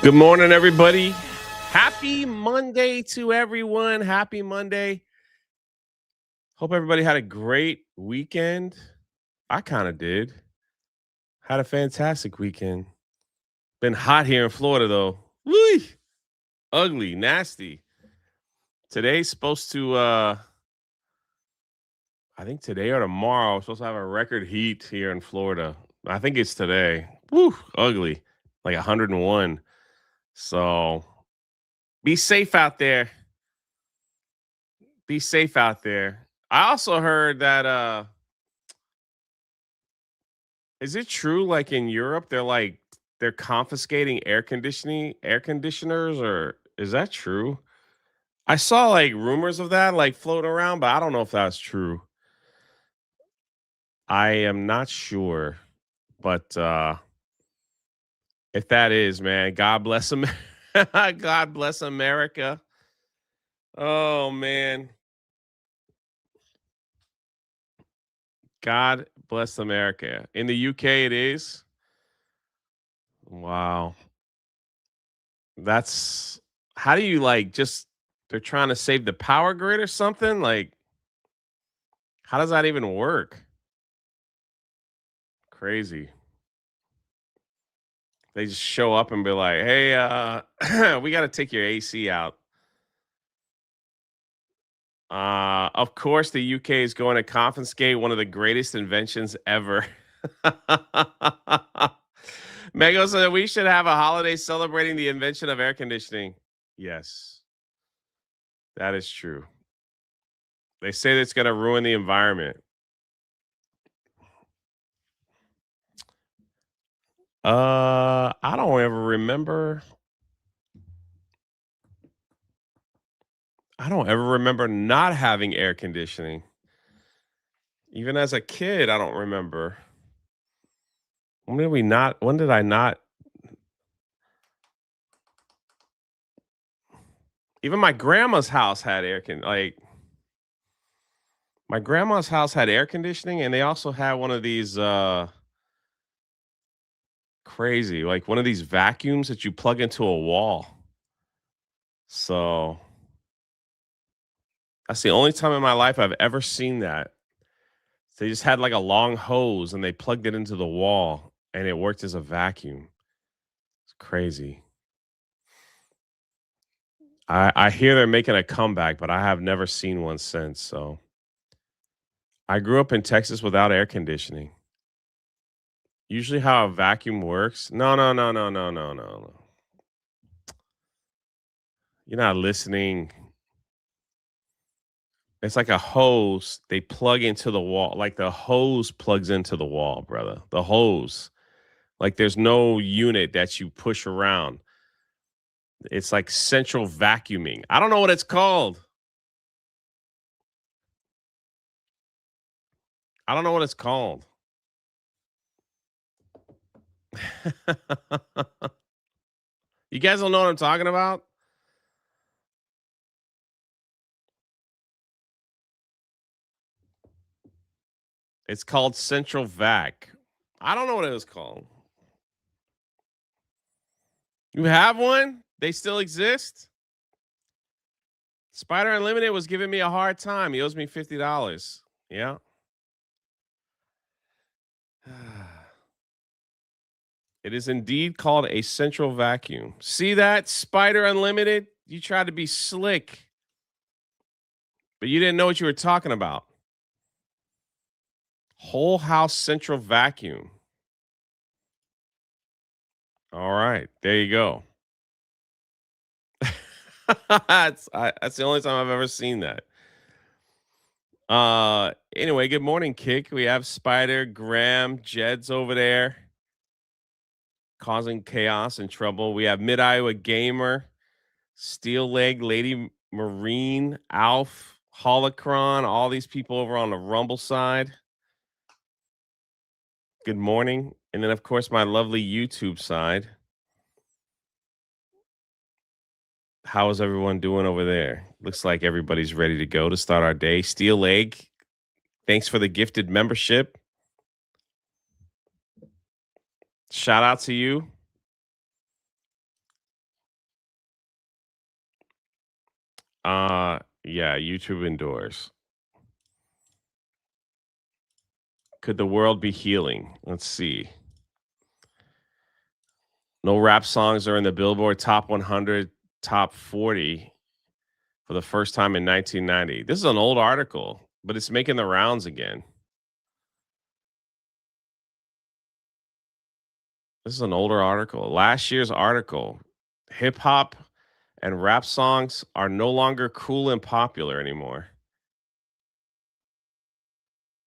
Good morning, everybody. Happy Monday to everyone. Happy Monday. Hope everybody had a great weekend. I kind of did. Had a fantastic weekend. Been hot here in Florida, though. Woo! Ugly, nasty. Today's supposed to, I think today or tomorrow, we're supposed to have a record heat here in Florida. I think it's today. Woo! Ugly. Like 101. So be safe out there. Be safe out there. I also heard that is it true like in Europe they're confiscating air conditioners, or is that true? I saw like rumors of that like floating around, but I don't know if that's true. I am not sure, but if that is, man, God bless America. God bless America. Oh man. God bless America. In the UK it is. Wow. That's how do you like just they're trying to save the power grid or something? Like, how does that even work? Crazy. They just show up and be like, "Hey, we got to take your AC out." Of course, the UK is going to confiscate one of the greatest inventions ever. Mego said we should have a holiday celebrating the invention of air conditioning. Yes, that is true. They say that it's going to ruin the environment. I don't ever remember. I don't ever remember not having air conditioning. Even as a kid, I don't remember. When did I not? Even my grandma's house had my grandma's house had air conditioning, and they also had one of these crazy, like one of these vacuums that you plug into a wall. So that's the only time in my life I've ever seen that. They just had like a long hose and they plugged it into the wall and it worked as a vacuum. It's crazy. I hear they're making a comeback, but I have never seen one since. So I grew up in Texas without air conditioning. Usually how a vacuum works. No, no, no, no, no, no, no, no. You're not listening. It's like a hose they plug into the wall. Like the hose plugs into the wall, brother. The hose. Like there's no unit that you push around. It's like central vacuuming. I don't know what it's called. I don't know what it's called. You guys don't know what I'm talking about? It's called central vac. I don't know what it was called. You have one? They still exist? Spider Unlimited was giving me a hard time. He owes me $50. Yeah. It is indeed called a central vacuum. See that, Spider Unlimited? You tried to be slick, but you didn't know what you were talking about. Whole house central vacuum. All right, there you go. That's the only time I've ever seen that. Anyway, good morning, Kick. We have Spider, Graham, Jed's over there causing chaos and trouble. We have Mid Iowa Gamer, Steel Leg, Lady Marine, Alf, Holocron, all these people over on the Rumble side. Good morning. And then, of course, my lovely YouTube side. How is everyone doing over there? Looks like everybody's ready to go to start our day. Steel Leg, thanks for the gifted membership. Shout out to you. Yeah, YouTube indoors. Could the world be healing? Let's see. No rap songs are in the Billboard Top 100, Top 40 for the first time in 1990. This is an old article, but it's making the rounds again. This is an older article. Last year's article. Hip hop and rap songs are no longer cool and popular anymore.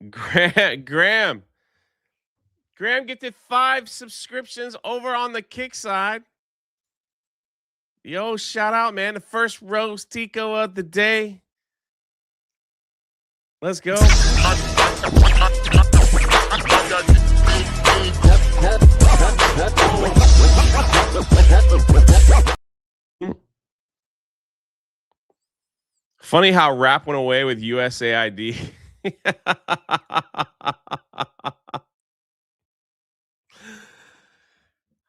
Graham, Graham gifted 5 subscriptions over on the Kick side. Yo, shout out, man. The first roast Tico of the day. Let's go. Funny how rap went away with USAID.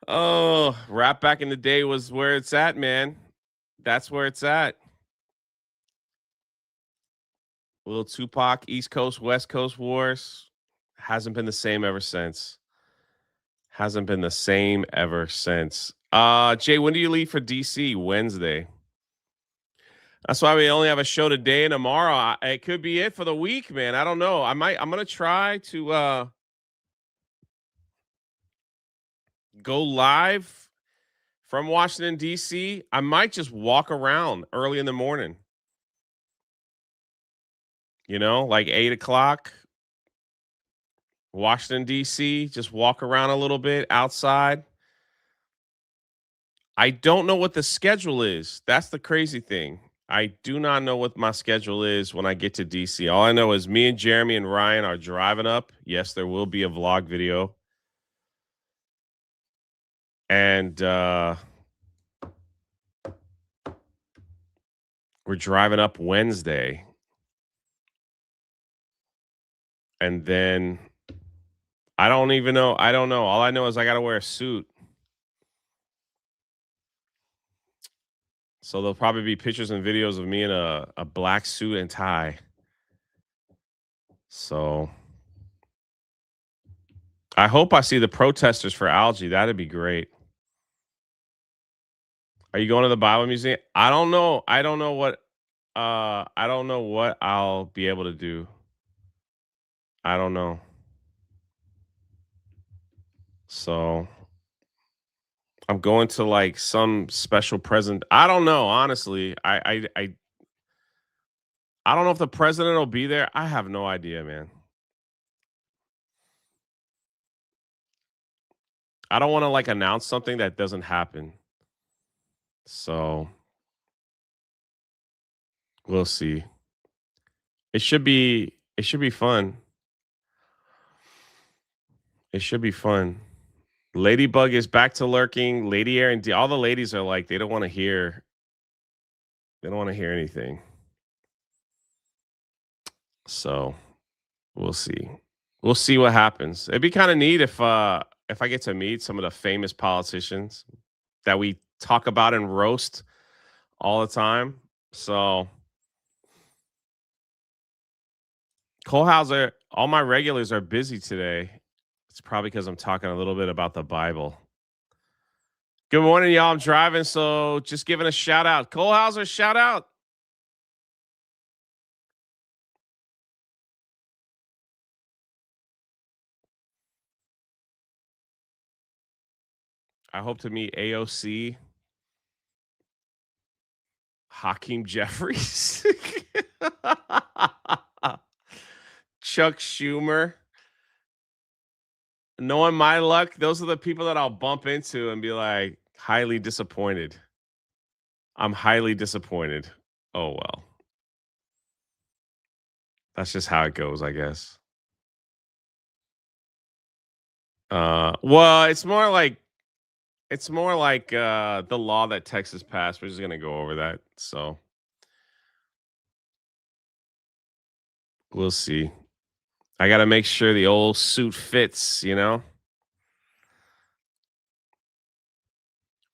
Oh, rap back in the day was where it's at, man. That's where it's at. Little Tupac, East Coast, West Coast wars hasn't been the same ever since. Hasn't been the same ever since. Jay, when do you leave for DC? Wednesday. That's why we only have a show today and tomorrow. It could be it for the week, man. I don't know. I'm gonna try to go live from Washington, DC. I might just walk around early in the morning. Like 8 o'clock. Washington, DC, just walk around a little bit outside. I don't know what the schedule is. That's the crazy thing. I do not know what my schedule is when I get to DC. All I know is me and Jeremy and Ryan are driving up. Yes, there will be a vlog video. And we're driving up Wednesday. And then I don't even know. I don't know. All I know is I got to wear a suit. So there'll probably be pictures and videos of me in a black suit and tie. So I hope I see the protesters for algae. That'd be great. Are you going to the Bible Museum? I don't know. I don't know what I'll be able to do. I don't know. So I'm going to like some special present. I don't know, honestly. I don't know if the president will be there. I have no idea, man. I don't want to like announce something that doesn't happen. So we'll see. It should be fun. It should be fun. Ladybug is back to lurking. Lady Air and all the ladies are like, they don't want to hear anything. So we'll see. We'll see what happens. It'd be kind of neat if I get to meet some of the famous politicians that we talk about and roast all the time. So Cole Hauser, all my regulars are busy today. It's probably because I'm talking a little bit about the Bible. Good morning, y'all. I'm driving, so just giving a shout out. Cole Hauser, shout out. I hope to meet AOC, Hakeem Jeffries, Chuck Schumer. Knowing my luck, those are the people that I'll bump into and be like, highly disappointed. I'm highly disappointed. Oh, well. That's just how it goes, I guess. Well, it's more like the law that Texas passed. We're just gonna go over that. So we'll see. I gotta make sure the old suit fits,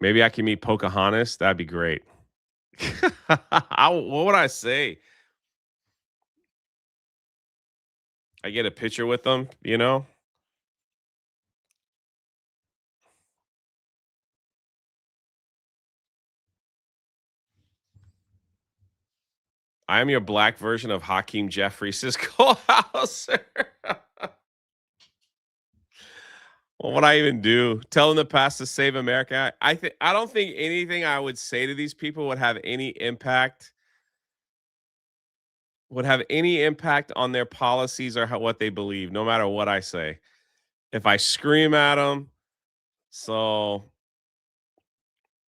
Maybe I can meet Pocahontas. That'd be great. What would I say? I get a picture with them, you know? I am your black version of Hakeem Jeffries' Houser. What would I even do? Tell them to pass to Save America? I don't think anything I would say to these people would have any impact on their policies or what they believe, no matter what I say. If I scream at them, so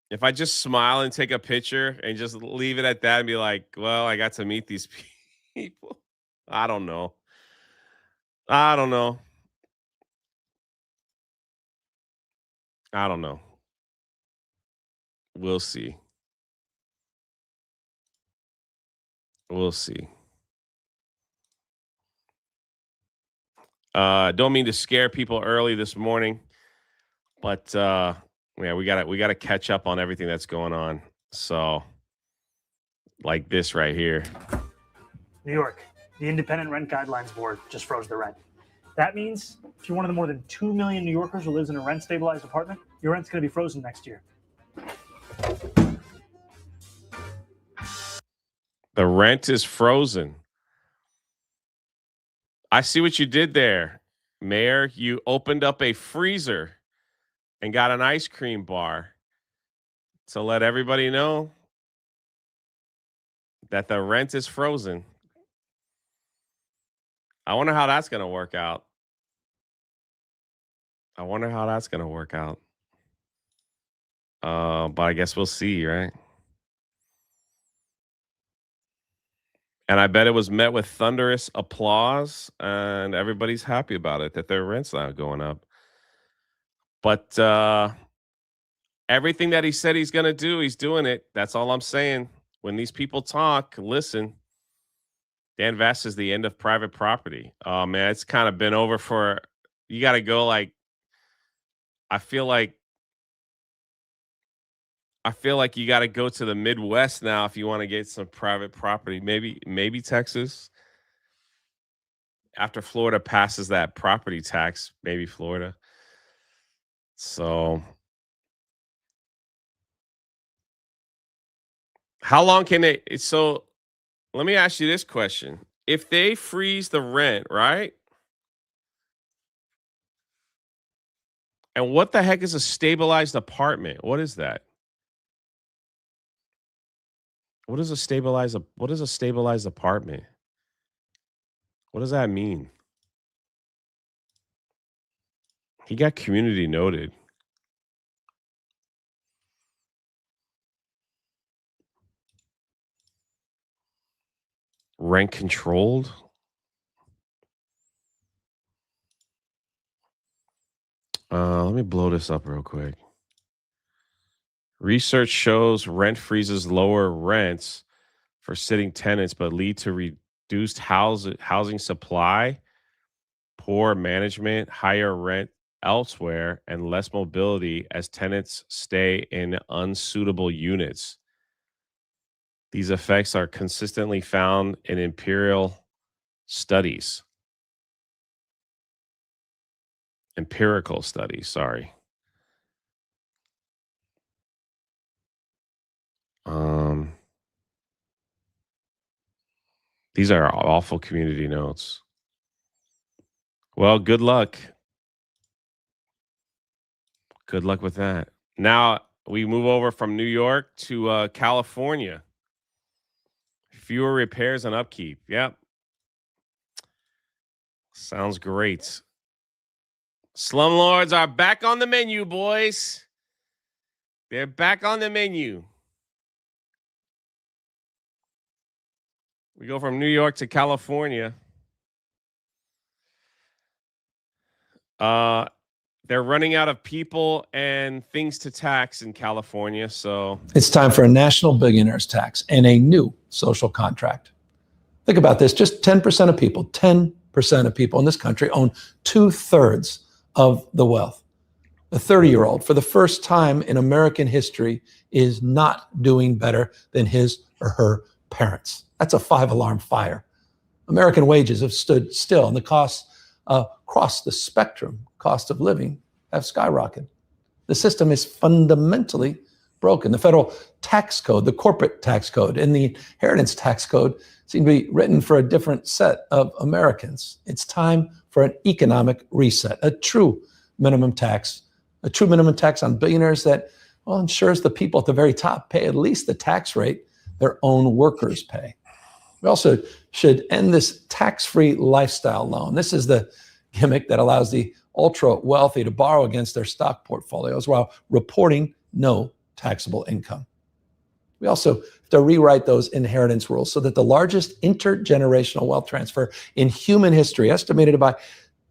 if I just smile and take a picture and just leave it at that and be like, well, I got to meet these people. I don't know. I don't know. I don't know. We'll see. We'll see. Don't mean to scare people early this morning, but yeah, we gotta catch up on everything that's going on. So, like this right here. New York, the Independent Rent Guidelines Board just froze the rent. That means if you're one of the more than 2 million New Yorkers who lives in a rent-stabilized apartment, your rent's going to be frozen next year. The rent is frozen. I see what you did there, Mayor. You opened up a freezer and got an ice cream bar to let everybody know that the rent is frozen. I wonder how that's going to work out. But I guess we'll see, right? And I bet it was met with thunderous applause, and everybody's happy about it, that their rent's not going up. But everything that he said he's going to do, he's doing it. That's all I'm saying. When these people talk, listen. Dan Vest is the end of private property. Oh, man, it's kind of been over for – you got to go like – I feel like you got to go to the Midwest now if you want to get some private property. Maybe Texas. After Florida passes that property tax, maybe Florida. So how long can they? So let me ask you this question. If they freeze the rent, right? And what the heck is a stabilized apartment? What is that? What is a stabilized apartment? What does that mean? He got community noted. Rent controlled? Let me blow this up real quick. Research shows rent freezes lower rents for sitting tenants, but lead to reduced housing supply, poor management, higher rent elsewhere, and less mobility as tenants stay in unsuitable units. These effects are consistently found in empirical studies, sorry. These are awful community notes. Well, good luck. Good luck with that. Now we move over from New York to California. Fewer repairs and upkeep. Yep. Sounds great. Slumlords are back on the menu, boys. They're back on the menu. We go from New York to California. They're running out of people and things to tax in California, so it's time for a national billionaires tax and a new social contract. Think about this, just 10% of people in this country own 2/3 of the wealth. A 30-year-old, for the first time in American history, is not doing better than his or her parents. That's a 5-alarm fire. American wages have stood still, and the costs across the spectrum, cost of living, have skyrocketed. The system is fundamentally broken. The federal tax code, the corporate tax code, and the inheritance tax code seem to be written for a different set of Americans. It's time for an economic reset, a true minimum tax on billionaires that, well, ensures the people at the very top pay at least the tax rate their own workers pay. We also should end this tax-free lifestyle loan. This is the gimmick that allows the ultra-wealthy to borrow against their stock portfolios while reporting no taxable income. We also have to rewrite those inheritance rules so that the largest intergenerational wealth transfer in human history, estimated by,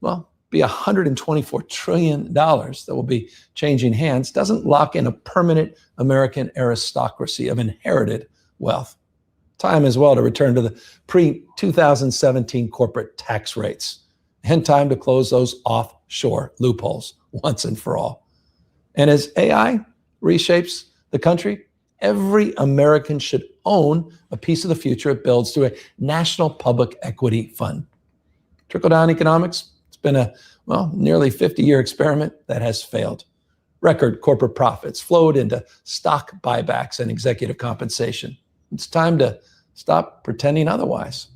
well, be $124 trillion that will be changing hands, doesn't lock in a permanent American aristocracy of inherited wealth. Time as well to return to the pre-2017 corporate tax rates, and time to close those offshore loopholes once and for all. And as AI reshapes the country, every American should own a piece of the future it builds through a national public equity fund. Trickle-down economics, it's been a, well, nearly 50-year experiment that has failed. Record corporate profits flowed into stock buybacks and executive compensation. It's time to stop pretending otherwise.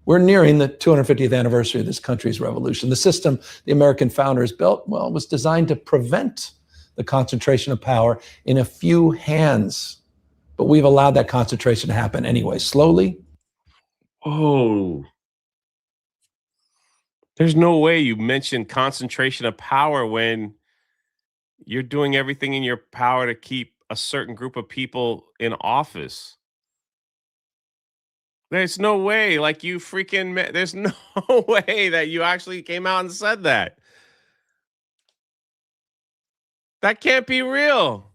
We're nearing the 250th anniversary of this country's revolution. The system the American founders built, well, was designed to prevent the concentration of power in a few hands. But we've allowed that concentration to happen anyway, slowly. Oh, there's no way you mentioned concentration of power when you're doing everything in your power to keep a certain group of people in office. There's no way, like you freaking, there's no way that you actually came out and said that. That can't be real.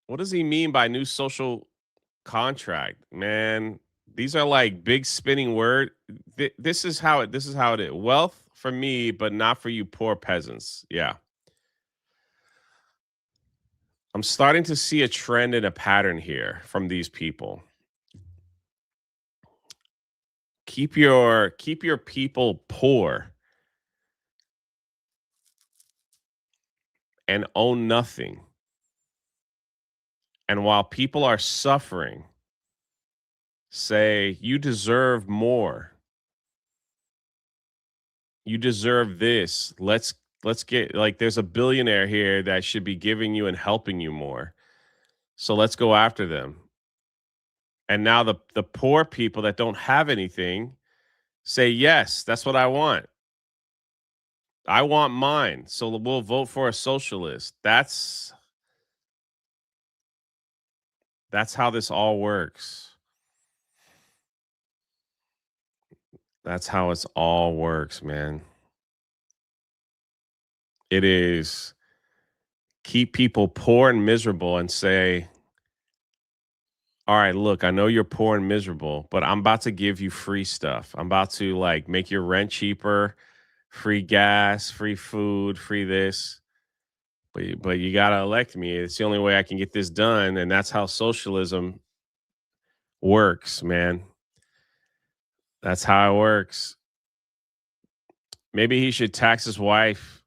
What does he mean by new social contract, man? These are like big spinning word. This is how it is. Wealth for me, but not for you poor peasants. Yeah. I'm starting to see a trend and a pattern here from these people. Keep your people poor and own nothing. And while people are suffering, say you deserve more. You deserve this. Let's get, like, there's a billionaire here that should be giving you and helping you more. So let's go after them. And now the poor people that don't have anything say, yes, that's what I want. I want mine. So we'll vote for a socialist. That's how this all works. That's how it's all works, man. It is keep people poor and miserable and say, all right, look, I know you're poor and miserable, but I'm about to give you free stuff. I'm about to like make your rent cheaper, free gas, free food, free this. But you got to elect me. It's the only way I can get this done. And that's how socialism works, man. That's how it works. Maybe he should tax his wife.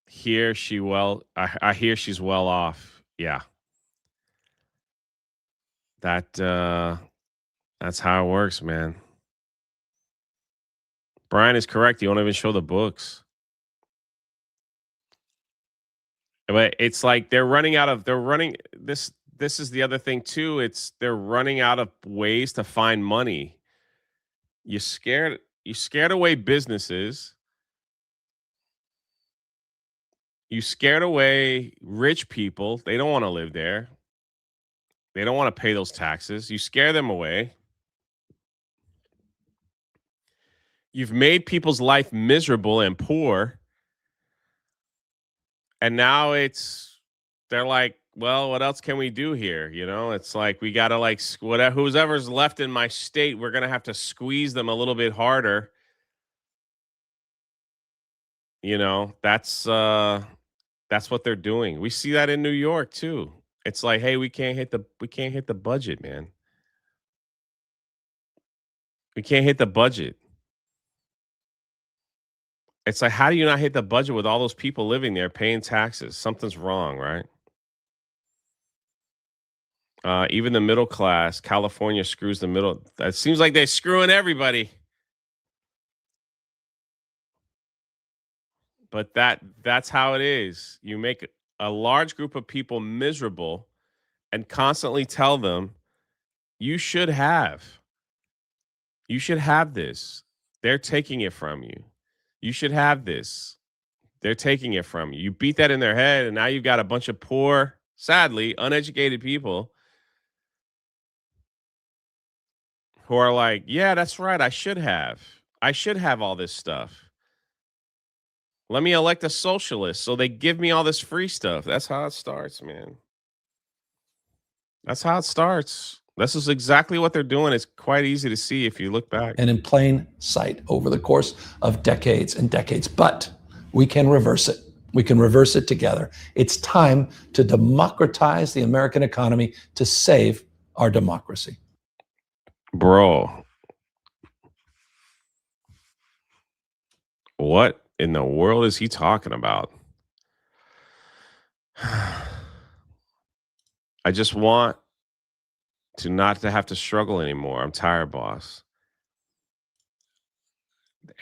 I hear she's well off. Yeah. That's how it works, man. Brian is correct. You won't even show the books. But it's like they're running this is the other thing too. They're running out of ways to find money. You scared away businesses. You scared away rich people. They don't want to live there. They don't want to pay those taxes. You scare them away. You've made people's life miserable and poor. And now they're like, well, what else can we do here? You know, it's like we got to like whatever whoever's left in my state, we're going to have to squeeze them a little bit harder. You know, that's what they're doing. We see that in New York too. It's like, hey, we can't hit the budget, man. We can't hit the budget. It's like, how do you not hit the budget with all those people living there paying taxes? Something's wrong, right? Even the middle class, California screws the middle. It seems like they're screwing everybody. But that's how it is. You make a large group of people miserable and constantly tell them you should have. You should have this. They're taking it from you. You should have this. They're taking it from you. You beat that in their head, and now you've got a bunch of poor, sadly, uneducated people who are like, yeah, that's right. I should have. I should have all this stuff. Let me elect a socialist so they give me all this free stuff. That's how it starts, man. That's how it starts. This is exactly what they're doing. It's quite easy to see if you look back. And in plain sight over the course of decades and decades. But we can reverse it. We can reverse it together. It's time to democratize the American economy to save our democracy. Bro, what in the world is he talking about? I just want to not to have to struggle anymore. I'm tired, boss.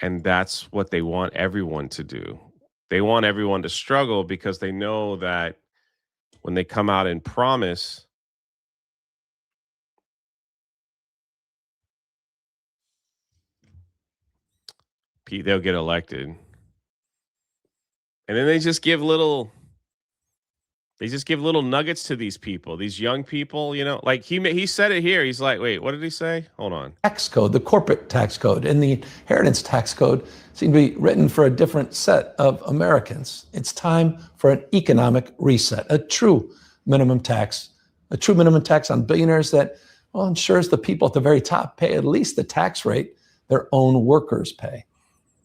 And that's what they want everyone to do. They want everyone to struggle because they know that when they come out and promise, they'll get elected. And then they just give little nuggets to these people, these young people, you know, like he said it here. He's like, wait, what did he say? Hold on. Tax code, the corporate tax code and the inheritance tax code seem to be written for a different set of Americans. It's time for an economic reset, a true minimum tax on billionaires that, well, ensures the people at the very top pay at least the tax rate their own workers pay.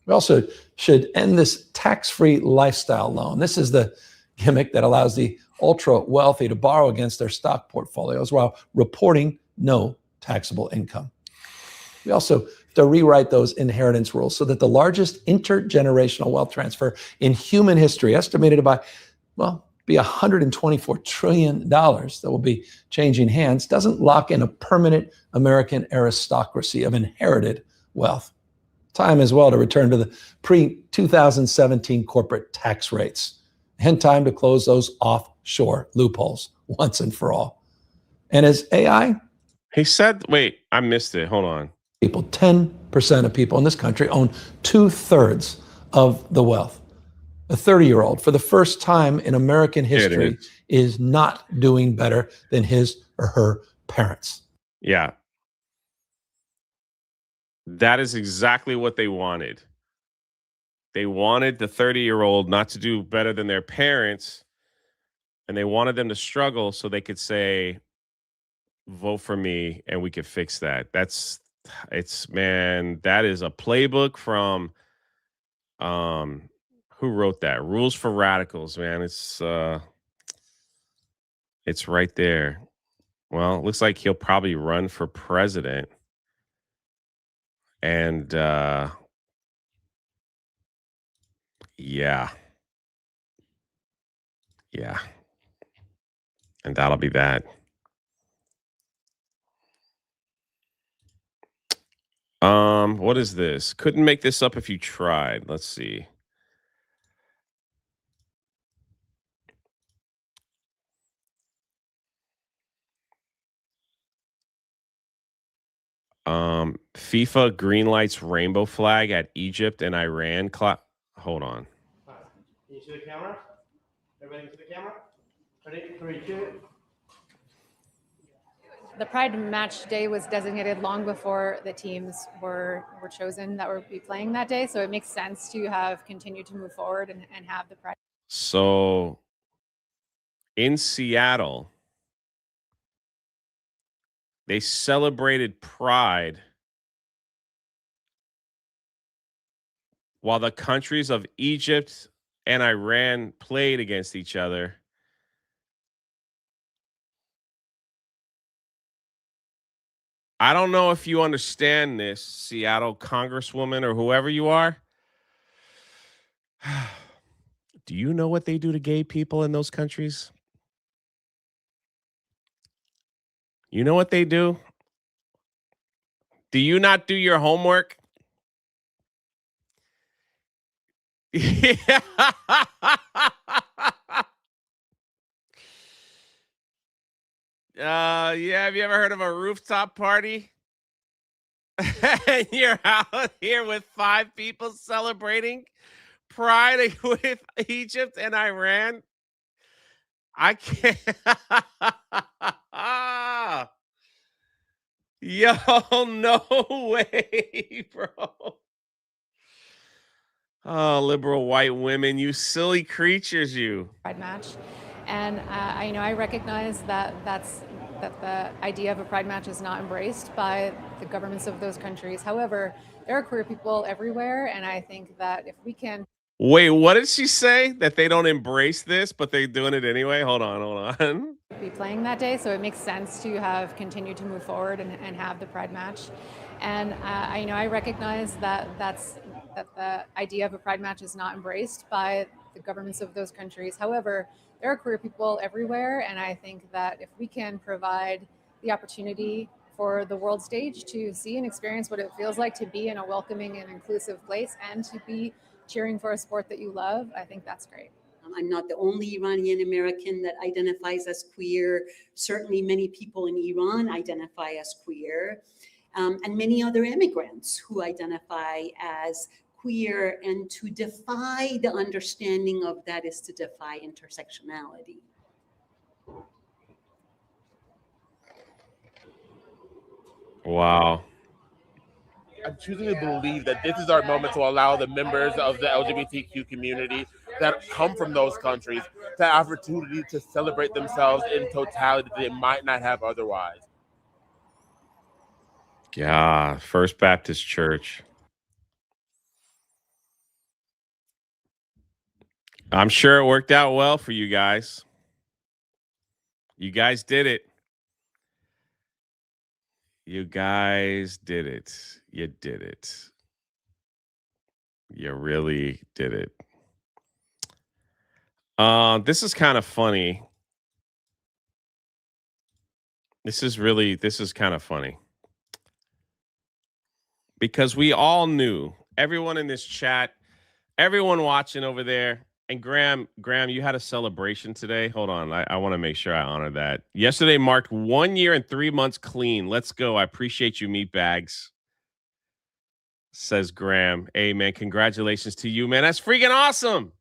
We also should end this tax-free lifestyle loan. This is the gimmick that allows the ultra wealthy to borrow against their stock portfolios while reporting no taxable income. We also have to rewrite those inheritance rules so that the largest intergenerational wealth transfer in human history, estimated by, well, be $124 trillion that will be changing hands, doesn't lock in a permanent American aristocracy of inherited wealth. Time as well to return to the pre-2017 corporate tax rates, and time to close those offshore loopholes once and for all. And as AI, he said, wait, I missed it. Hold on. 10% of people in this country own 2/3 of the wealth. A 30-year-old, for the first time in American history, is not doing better than his or her parents. Yeah. That is exactly what they wanted. They wanted the 30-year-old not to do better than their parents, and they wanted them to struggle so they could say, vote for me, and we could fix that. Man, that is a playbook from who wrote that? Rules for Radicals, man. It's right there. Well, it looks like he'll probably run for president. And yeah. And that'll be that. What is this? Couldn't make this up if you tried. Let's see. FIFA greenlights rainbow flag at Egypt and Iran. Hold on. Can you see the camera? Everybody see the camera? Ready? 3, 2. The Pride match day was designated long before the teams were chosen that would be playing that day. So it makes sense to have continued to move forward and have the Pride. So in Seattle, they celebrated Pride while the countries of Egypt and Iran played against each other. I don't know if you understand this, Seattle Congresswoman or whoever you are. Do you know what they do to gay people in those countries? You know what they do? Do you not do your homework? Yeah. Yeah. Have you ever heard of a rooftop party? And you're out here with 5 people celebrating pride with Egypt and Iran. I can't. Yo, no way, bro. Oh, liberal white women, you silly creatures, you. Pride match, and I recognize that the idea of a pride match is not embraced by the governments of those countries. However, there are queer people everywhere, and I think that if we can Wait, what did she say? That they don't embrace this, but they're doing it anyway? Hold on. be playing that day, so it makes sense to have continued to move forward and have the pride match. And I recognize that the idea of a pride match is not embraced by the governments of those countries. However, there are queer people everywhere, and I think that if we can provide the opportunity for the world stage to see and experience what it feels like to be in a welcoming and inclusive place and to be cheering for a sport that you love, I think that's great. I'm not the only Iranian American that identifies as queer. Certainly many people in Iran identify as queer, and many other immigrants who identify as queer, and to defy the understanding of that is to defy intersectionality. Wow. I'm choosing to believe that this is our moment to allow the members of the LGBTQ community that come from those countries the opportunity to celebrate themselves in totality that they might not have otherwise. Yeah, First Baptist Church. I'm sure it worked out well for you guys. You guys did it. You guys did it. You did it. You really did it. This is kind of funny. This is kind of funny. Because we all knew, everyone in this chat, everyone watching over there, and Graham, you had a celebration today. Hold on. I want to make sure I honor that. Yesterday marked 1 year and 3 months clean. Let's go. I appreciate you, meat bags. Says Graham. Hey, man, congratulations to you, man. That's freaking awesome.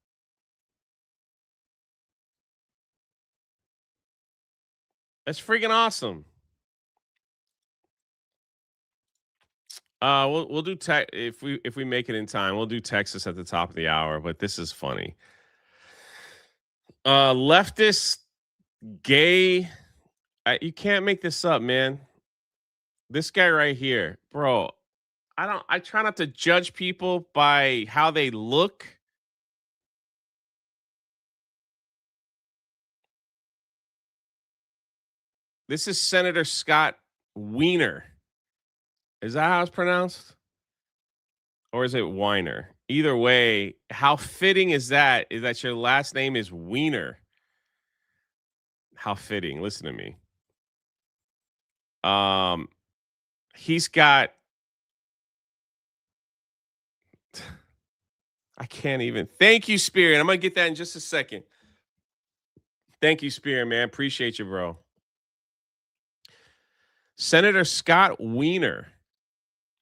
That's freaking awesome. We'll do tech if we make it in time. We'll do Texas at the top of the hour, but this is funny. Leftist gay, you can't make this up, man. This guy right here, bro. I try not to judge people by how they look. This is Senator Scott Wiener. Is that how it's pronounced? Or is it Weiner? Either way, how fitting is that your last name is Wiener? How fitting. Listen to me. He's got I can't even. Thank you, Spirit. I'm going to get that in just a second. Thank you, Spirit, man. Appreciate you, bro. Senator Scott Wiener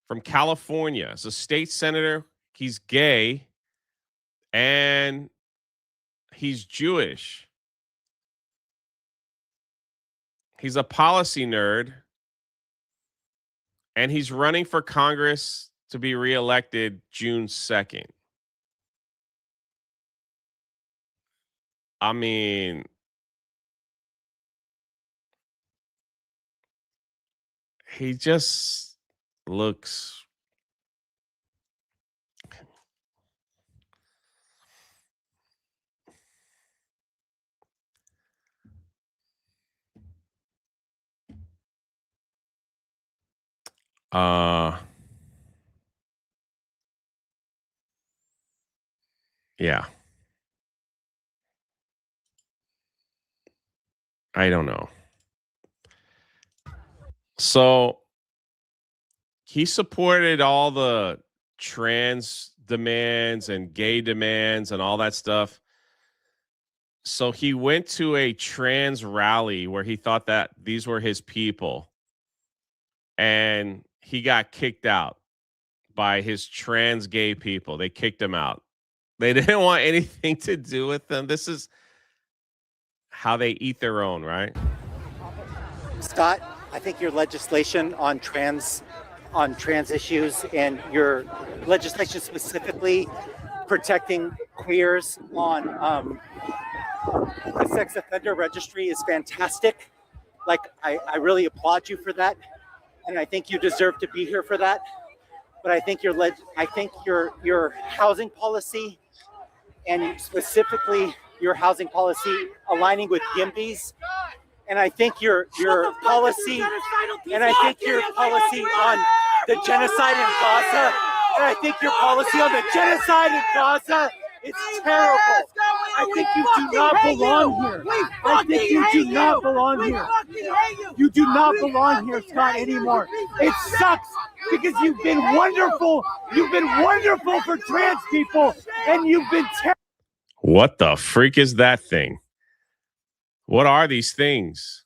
from California is a state senator. He's gay and he's Jewish. He's a policy nerd and he's running for Congress to be reelected June 2nd. I mean, he just looks Yeah. I don't know. So he supported all the trans demands and gay demands and all that stuff. So he went to a trans rally where he thought that these were his people, and he got kicked out by his trans gay people. They kicked him out. They didn't want anything to do with them. This is how they eat their own, right? Scott, I think your legislation on trans issues and your legislation specifically protecting queers on the sex offender registry is fantastic. Like, I really applaud you for that, and I think you deserve to be here for that. But I think your housing policy, and specifically your housing policy aligning with YIMBYs, and I think your policy, and I think your policy on the genocide in Gaza, and I think your policy on the genocide in Gaza is terrible. I think you do not belong here. I think you do not belong here. You do not belong here, Scott, anymore. It sucks because you've been wonderful. You've been wonderful for trans people, and you've been terrible. What the freak is that thing? What are these things?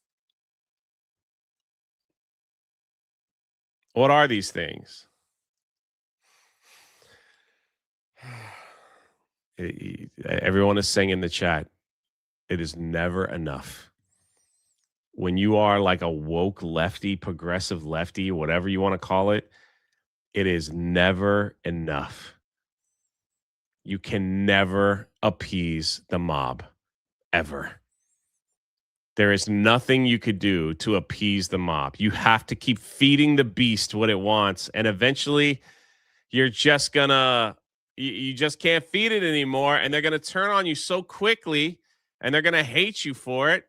What are these things? Everyone is saying in the chat, it is never enough. When you are like a woke lefty, progressive lefty, whatever you want to call it, it is never enough. You can never appease the mob, ever. There is nothing you could do to appease the mob. You have to keep feeding the beast what it wants, and eventually you're just gonna, you just can't feed it anymore, and they're gonna turn on you so quickly, and they're gonna hate you for it.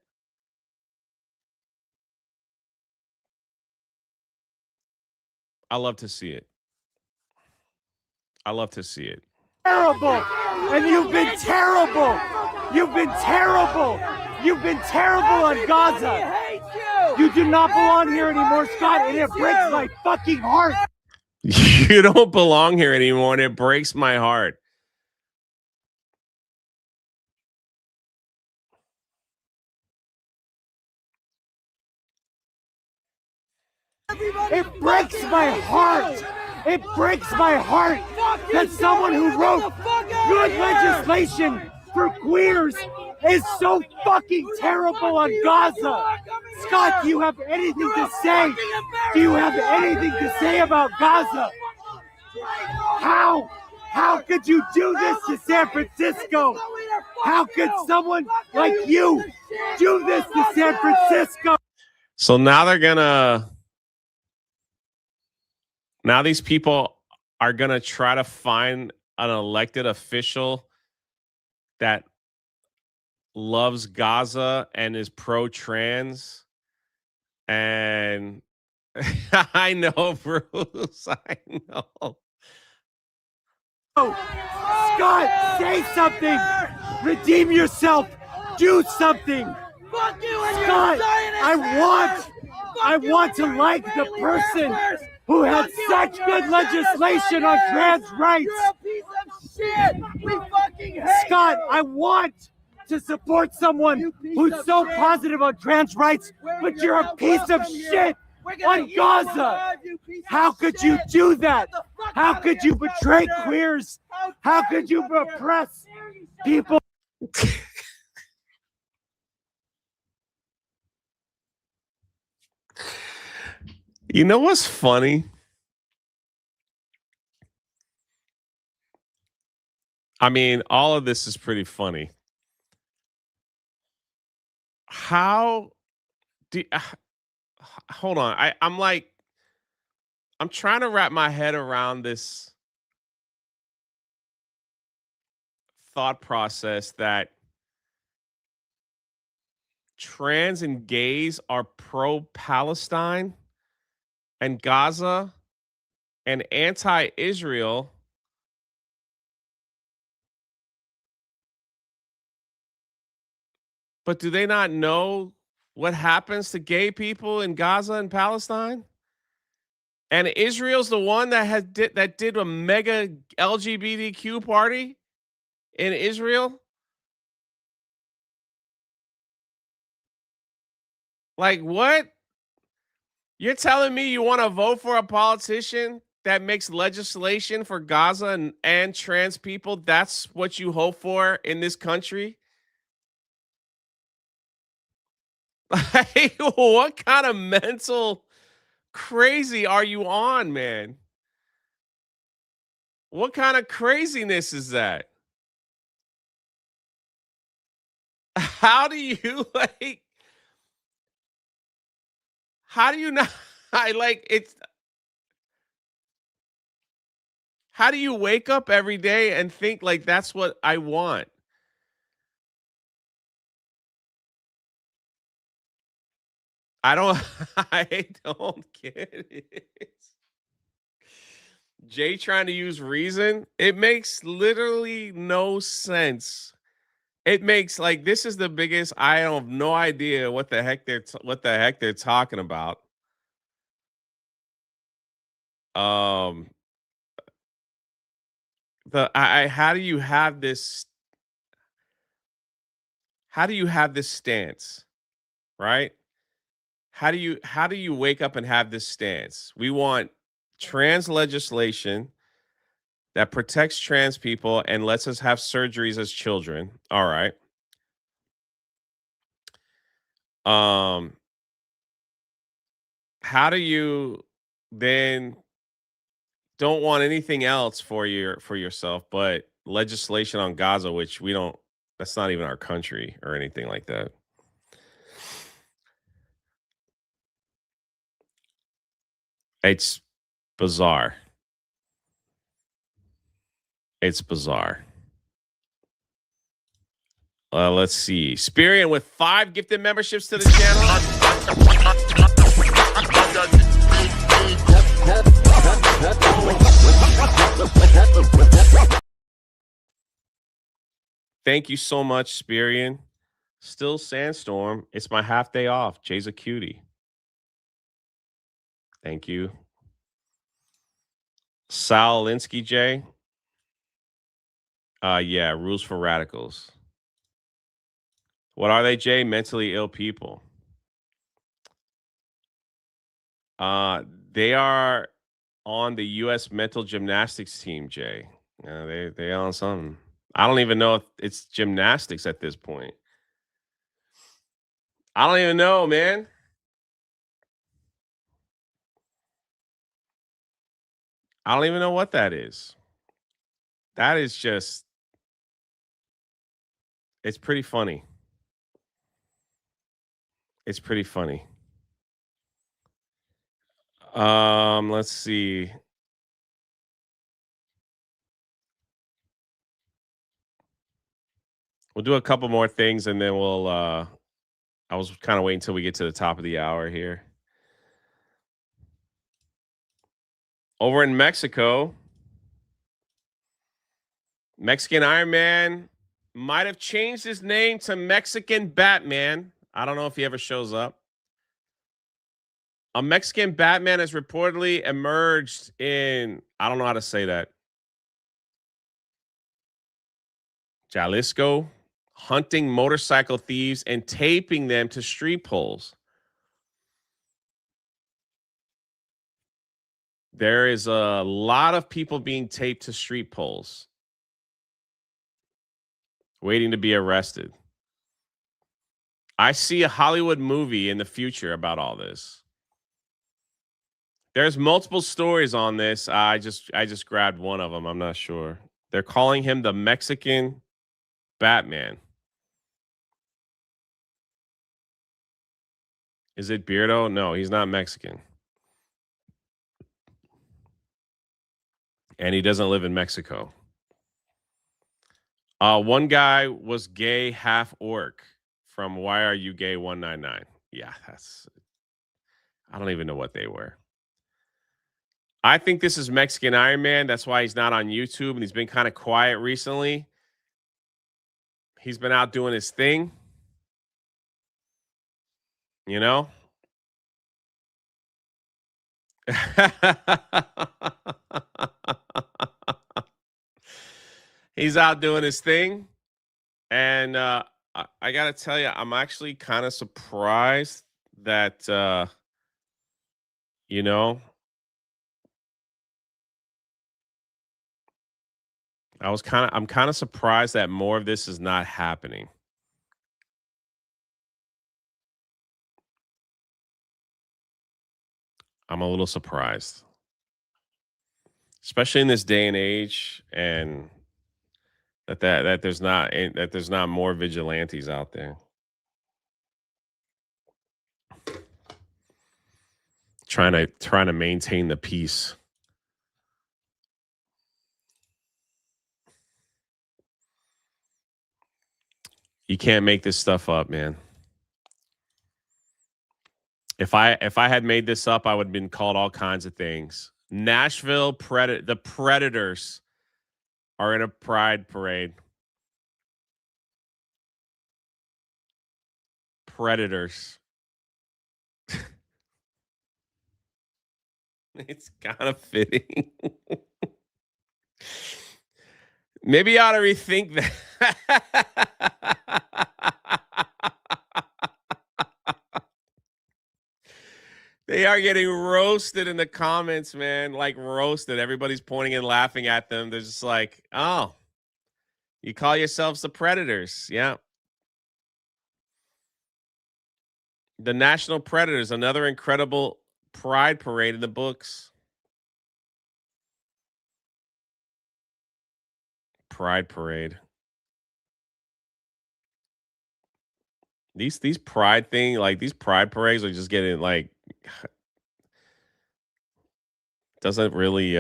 I love to see it. I love to see it. Terrible, and you've been terrible. You've been terrible. You've been terrible on Gaza. You do not belong here anymore, Scott, and it breaks my fucking heart. You don't belong here anymore, and it breaks my heart. It breaks my heart. It breaks my heart that someone who wrote good legislation for queers is so fucking terrible on Gaza. Scott, do you have anything to say? Do you have anything to say about Gaza? How could you do this to San Francisco? How could someone like you do this to San Francisco? So now now these people are going to try to find an elected official that loves Gaza and is pro-trans. And I know, Bruce, I know. Scott, say something. Redeem yourself. Do something. Scott, I want to like the person who had such good legislation on trans rights. You're a piece of shit. We fucking hate Scott, you. I want to support someone who's so positive on trans rights, but you're a piece of shit on Gaza. How could you do that? How could you betray queers? How could you oppress people? You know what's funny? I mean, all of this is pretty funny. How do hold on. I'm trying to wrap my head around this thought process that trans and gays are pro-Palestine and Gaza, and anti-Israel, but do they not know what happens to gay people in Gaza and Palestine? And Israel's the one that did a mega LGBTQ party in Israel? Like, what? You're telling me you want to vote for a politician that makes legislation for Gaza and trans people? That's what you hope for in this country? Like, what kind of mental crazy are you on, man? What kind of craziness is that? How do you like? How do you not? I like it's. How do you wake up every day and think like that's what I want? I don't. I don't get it. Jay trying to use reason. It makes literally no sense. It makes like this is the biggest. I have no idea what the heck they're talking about. Um, how do you have this? How do you have this stance, right? How do you wake up and have this stance? We want trans legislation that protects trans people and lets us have surgeries as children. All right. Um, how do you then don't want anything else for yourself but legislation on Gaza, which we don't that's not even our country or anything like that. It's bizarre. It's bizarre. Let's see. Spirian with 5 gifted memberships to the channel. Thank you so much, Spirian. Still sandstorm. It's my half day off. Jay's a cutie. Thank you. Sal Linsky, Jay. Yeah, rules for radicals. What are they, Jay? Mentally ill people. They are on the U.S. mental gymnastics team, Jay. They on something. I don't even know if it's gymnastics at this point. I don't even know, man. I don't even know what that is. That is just, it's pretty funny. It's pretty funny. Let's see. We'll do a couple more things and then we'll I was kind of waiting until we get to the top of the hour here. Over in Mexico, Mexican Iron Man might have changed his name to Mexican Batman. I don't know if he ever shows up. A Mexican Batman has reportedly emerged in, I don't know how to say that, Jalisco, hunting motorcycle thieves and taping them to street poles. There is a lot of people being taped to street poles, waiting to be arrested. I see a Hollywood movie in the future about all this. There's multiple stories on this. I just grabbed one of them. I'm not sure. They're calling him the Mexican Batman. Is it Beardo? No, he's not Mexican. And he doesn't live in Mexico. One guy was gay half orc from Why Are You Gay 199. Yeah, I don't even know what they were. I think this is Mexican Iron Man. That's why he's not on YouTube, and he's been kind of quiet recently. He's been out doing his thing. You know? He's out doing his thing. And I got to tell you, I'm actually kind of surprised that, you know, I'm kind of surprised that more of this is not happening. I'm a little surprised, especially in this day and age, and that there's not more vigilantes out there trying to maintain the peace. You can't make this stuff up, man. If I had made this up, I would have been called all kinds of things. Nashville the Predators are in a pride parade. Predators. It's kind of fitting. Maybe I ought to rethink that. They are getting roasted in the comments, man. Like roasted. Everybody's pointing and laughing at them. They're just like, oh, you call yourselves the Predators. Yeah. The National Predators, another incredible pride parade in the books. Pride parade. These pride thing, like these pride parades are just getting like doesn't really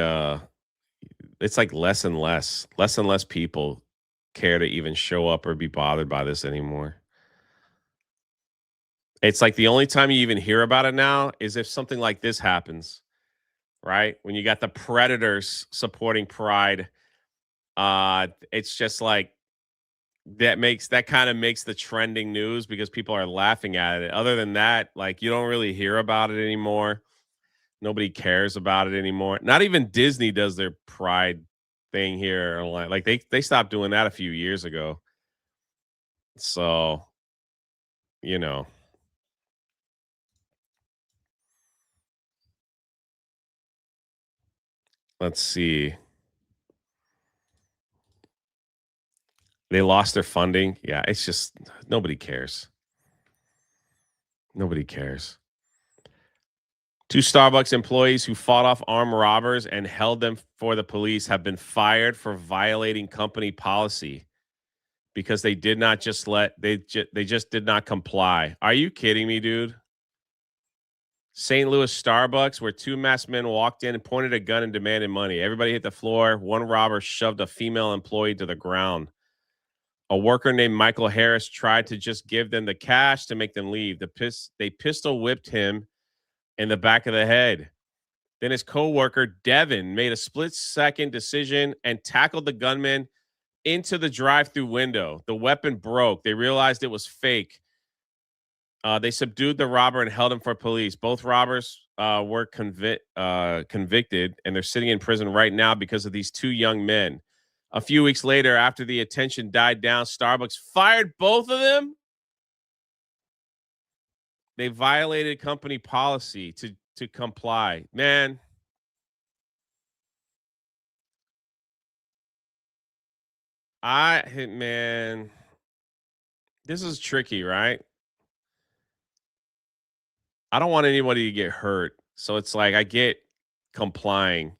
it's like less and less people care to even show up or be bothered by this anymore. It's like the only time you even hear about it now is if something like this happens, right? When you got the Predators supporting Pride, it's just like that kind of makes the trending news because people are laughing at it. Other than that, like you don't really hear about it anymore. Nobody cares about it anymore. Not even Disney does their Pride thing here. Like they stopped doing that a few years ago. So, you know. Let's see. They lost their funding. Yeah, it's just nobody cares. Nobody cares. 2 Starbucks employees who fought off armed robbers and held them for the police have been fired for violating company policy because they did not just they just did not comply. Are you kidding me, dude? St. Louis Starbucks, where 2 masked men walked in and pointed a gun and demanded money. Everybody hit the floor. One robber shoved a female employee to the ground. A worker named Michael Harris tried to just give them the cash to make them leave. They pistol whipped him in the back of the head. Then his co-worker, Devin, made a split-second decision and tackled the gunman into the drive-through window. The weapon broke. They realized it was fake. They subdued the robber and held him for police. Both robbers were convicted, and they're sitting in prison right now because of these 2 young men. A few weeks later, after the attention died down, Starbucks fired both of them. They violated company policy to comply. Man. Man, this is tricky, right? I don't want anybody to get hurt. So it's like I get complying.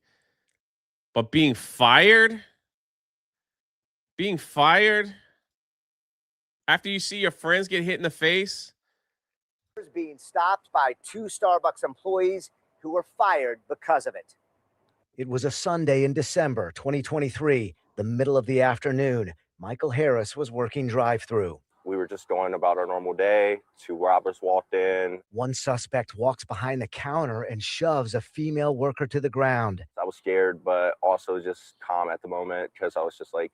But being fired after you see your friends get hit in the face, being stopped by 2 Starbucks employees who were fired because of it. It was a Sunday in December 2023, the middle of the afternoon. Michael Harris was working drive-through. We were were just going about our normal day. 2 robbers walked in. One suspect walks behind the counter and shoves a female worker to the ground. I was scared, but also just calm at the moment because I was just like,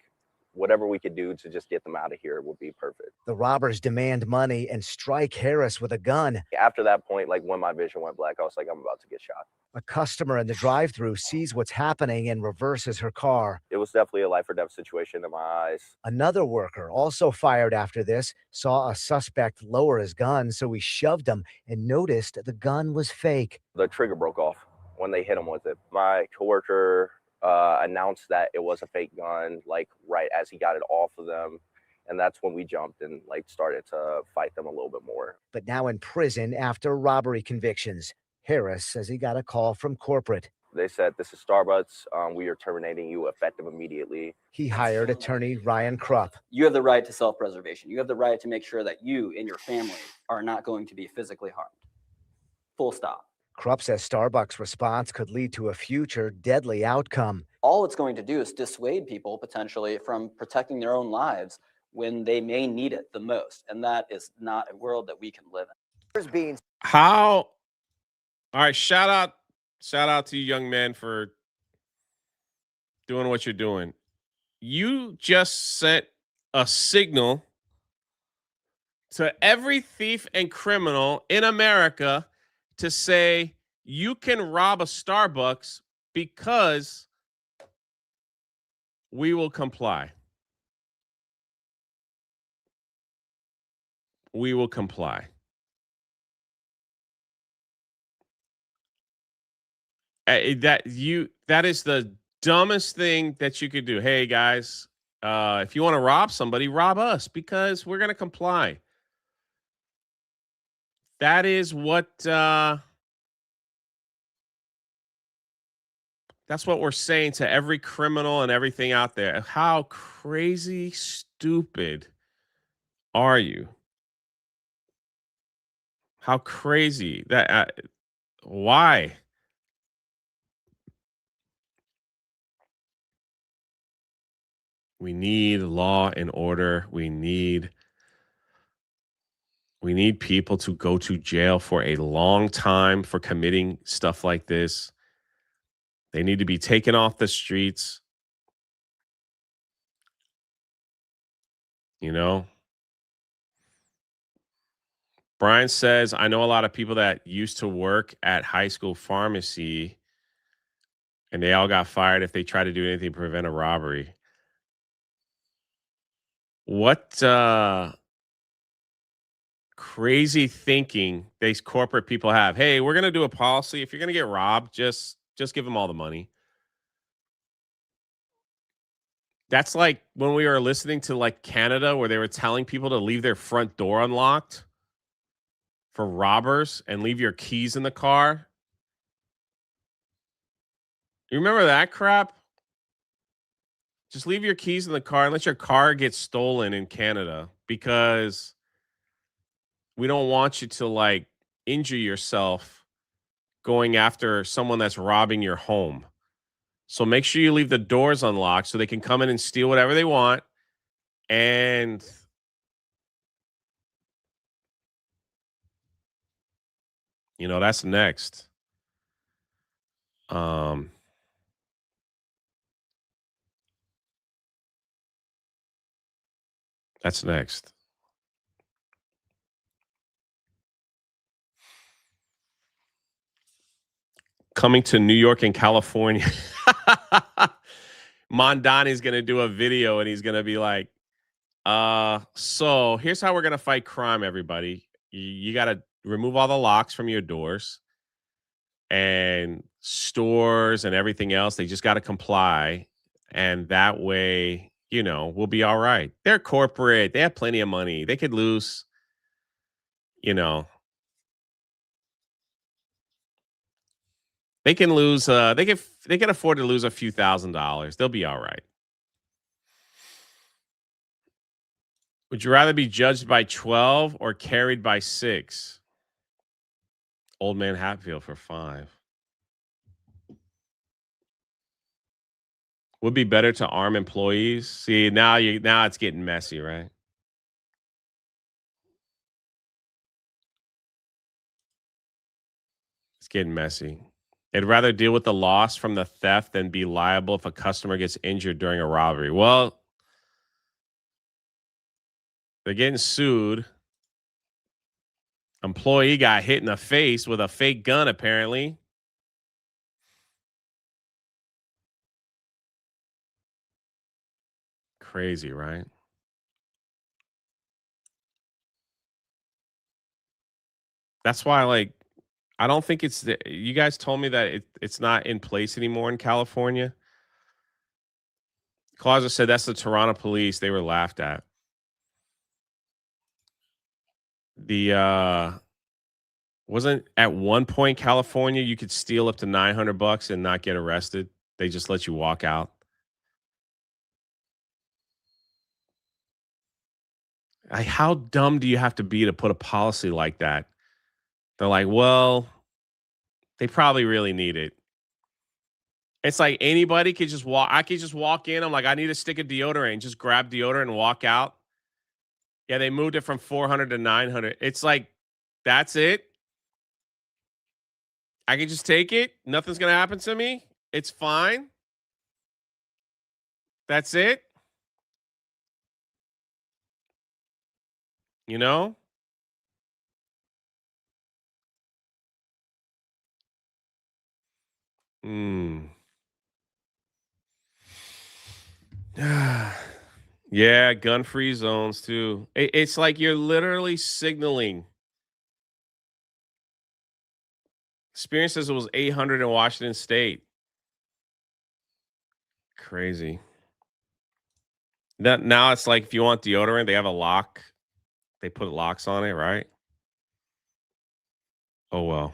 whatever we could do to just get them out of here would be perfect. The robbers demand money and strike Harris with a gun. After that point, like when my vision went black, I was like, I'm about to get shot. A customer in the drive-thru sees what's happening and reverses her car. It was definitely a life or death situation in my eyes. Another worker, also fired after this, saw a suspect lower his gun, so he shoved him and noticed the gun was fake. The trigger broke off when they hit him with it. My coworker announced that it was a fake gun, like right as he got it off of them. And that's when we jumped and like started to fight them a little bit more. But now in prison after robbery convictions. Harris says he got a call from corporate. They said, this is Starbucks. We are terminating you effective immediately. He hired attorney Ryan Krupp. You have the right to self-preservation. You have the right to make sure that you and your family are not going to be physically harmed. Full stop. Krupp says Starbucks' response could lead to a future deadly outcome. All it's going to do is dissuade people potentially from protecting their own lives when they may need it the most. And that is not a world that we can live in. How? All right, shout out to you young men for doing what you're doing. You just sent a signal to every thief and criminal in America to say you can rob a Starbucks because we will comply. We will comply. That is the dumbest thing that you could do. Hey guys, if you want to rob somebody, rob us because we're going to comply. That is what that's what we're saying to every criminal and everything out there. How crazy stupid are you? How crazy that why? We need law and order. We need people to go to jail for a long time for committing stuff like this. They need to be taken off the streets. You know? Brian says, I know a lot of people that used to work at high school pharmacy and they all got fired if they tried to do anything to prevent a robbery. What crazy thinking these corporate people have. Hey, we're going to do a policy. If you're going to get robbed, just give them all the money. That's like when we were listening to like Canada where they were telling people to leave their front door unlocked for robbers and leave your keys in the car. You remember that crap? Just leave your keys in the car and let your car get stolen in Canada because we don't want you to like injure yourself going after someone that's robbing your home. So make sure you leave the doors unlocked so they can come in and steal whatever they want. And you know, that's next. That's next. Coming to New York and California. Mondani's going to do a video and he's going to be like, so here's how we're going to fight crime, everybody. You got to remove all the locks from your doors and stores and everything else. They just got to comply. And that way, you know, we'll be all right. They're corporate. They have plenty of money. They could lose, you know, they can lose, they can afford to lose a few $1,000s. They'll be all right. Would you rather be judged by 12 or carried by 6? Old man Hatfield for 5. Would be better to arm employees. See, now it's getting messy, right? It's getting messy. They'd rather deal with the loss from the theft than be liable if a customer gets injured during a robbery. Well, they're getting sued. Employee got hit in the face with a fake gun, apparently. Crazy, right? That's why, like, I don't think it's you guys told me that it's not in place anymore in California. Clauser said that's the Toronto police. They were laughed at. The wasn't at one point California you could steal up to $900 and not get arrested. They just let you walk out. How dumb do you have to be to put a policy like that? They're like, well, they probably really need it. It's like anybody could just walk. I could just walk in. I'm like, I need a stick of deodorant. Just grab deodorant and walk out. Yeah, they moved it from 400 to 900. It's like, that's it. I can just take it. Nothing's going to happen to me. It's fine. That's it. You know? Yeah, gun-free zones too. It's like you're literally signaling. Experience says it was 800 in Washington State. Crazy. Now it's like if you want deodorant, they have a lock. They put locks on it, right? Oh well.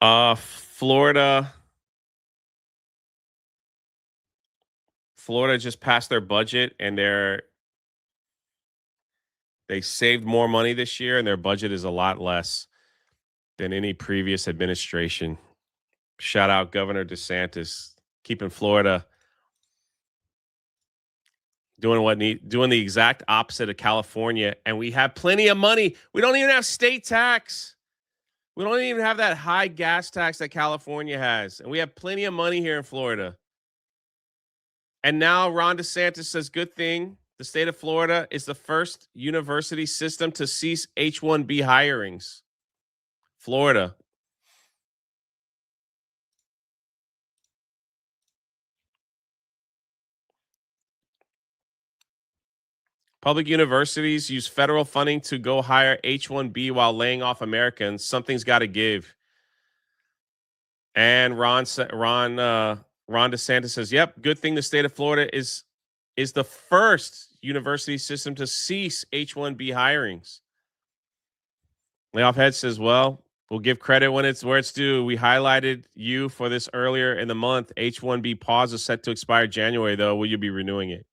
Florida just passed their budget and they saved more money this year and their budget is a lot less than any previous administration. Shout out Governor DeSantis, keeping Florida doing the exact opposite of California, and we have plenty of money. We don't even have state tax. We don't even have that high gas tax that California has, and we have plenty of money here in Florida. And now Ron DeSantis says, good thing the state of Florida is the first university system to cease H-1B hirings. Florida. Public universities use federal funding to go hire H-1B while laying off Americans. Something's got to give. And Ron DeSantis says, "Yep, good thing the state of Florida is the first university system to cease H-1B hirings." Layoff Head says, "Well, we'll give credit when it's where it's due. We highlighted you for this earlier in the month. H-1B pause is set to expire January, though. Will you be renewing it?"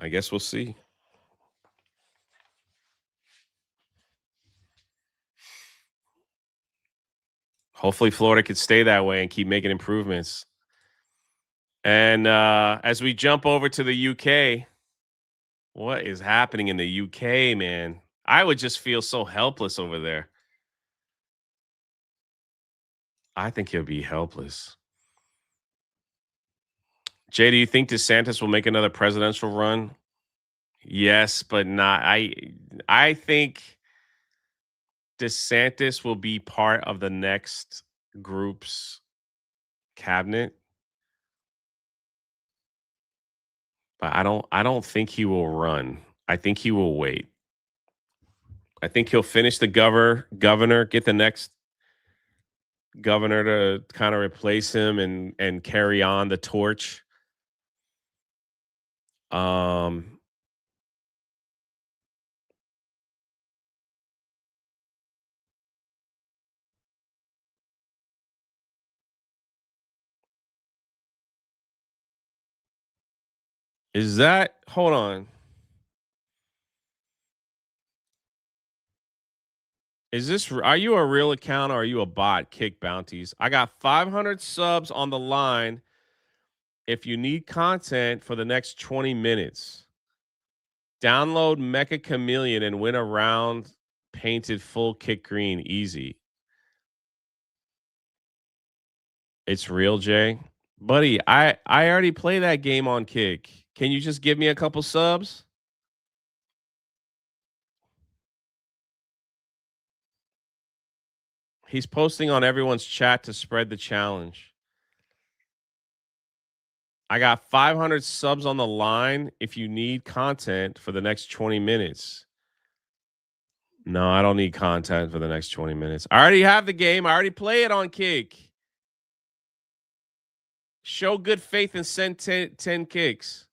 I guess we'll see. Hopefully Florida could stay that way and keep making improvements. And as we jump over to the UK, what is happening in the UK, man? I would just feel so helpless over there. I think he'll be helpless. Jay, do you think DeSantis will make another presidential run? Yes, but not. I think DeSantis will be part of the next group's cabinet. But I don't think he will run. I think he will wait. I think he'll finish the governor, get the next governor to kind of replace him and carry on the torch. Is that hold on? Are you a real account or are you a bot? Kick bounties. I got 500 subs on the line if you need content for the next 20 minutes. Download Mecha Chameleon and win a round painted full kick green. Easy. It's real, Jay. Buddy, I already play that game on Kick. Can you just give me a couple subs? He's posting on everyone's chat to spread the challenge. I got 500 subs on the line if you need content for the next 20 minutes. No, I don't need content for the next 20 minutes. I already have the game. I already play it on Kick. Show good faith and send 10 kicks.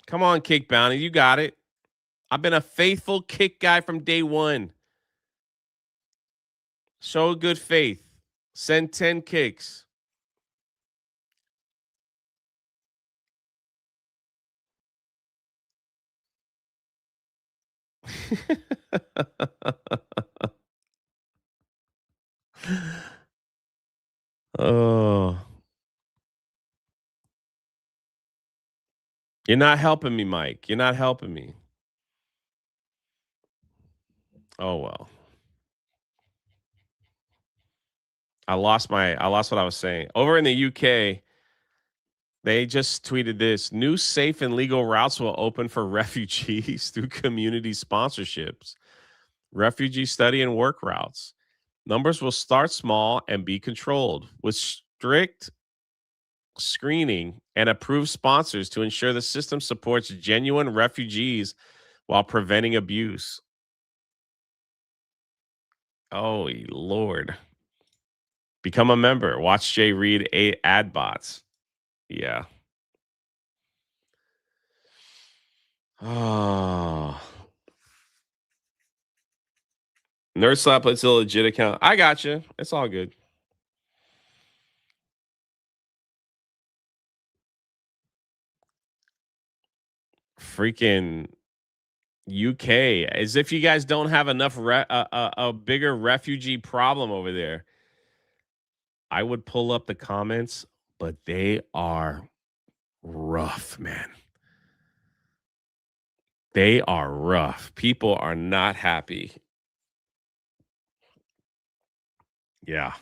Come on, Kick Bounty. You got it. I've been a faithful Kick guy from day one. Show good faith. Send 10 kicks. Oh. You're not helping me, Mike. You're not helping me. Oh well. I lost what I was saying. Over in the UK, they just tweeted this. New safe and legal routes will open for refugees through community sponsorships. Refugee study and work routes. Numbers will start small and be controlled with strict screening and approved sponsors to ensure the system supports genuine refugees while preventing abuse. Oh, Lord. Become a member. Watch Jay read ad bots. Yeah. Oh. Nerd Slap, it's a legit account. I got you. It's all good. Freaking UK, as if you guys don't have enough a bigger refugee problem over there. I would pull up the comments, but they are rough, man. They are rough. People are not happy. Yeah.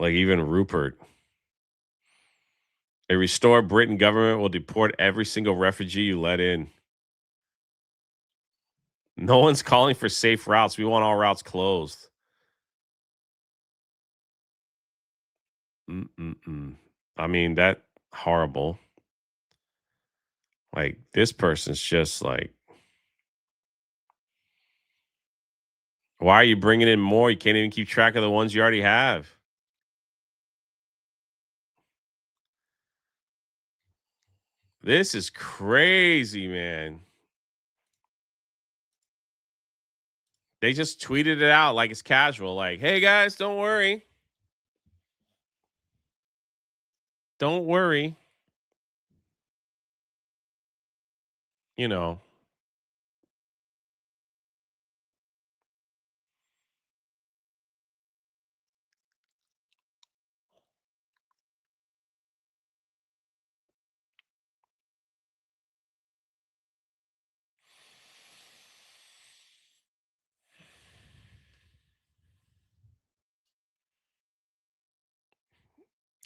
Like even Rupert. A restored Britain government will deport every single refugee you let in. No one's calling for safe routes. We want all routes closed. I mean, that horrible. Like this person's just like, why are you bringing in more? You can't even keep track of the ones you already have. This is crazy, man. They just tweeted it out like it's casual. Like, hey, guys, don't worry. Don't worry. You know.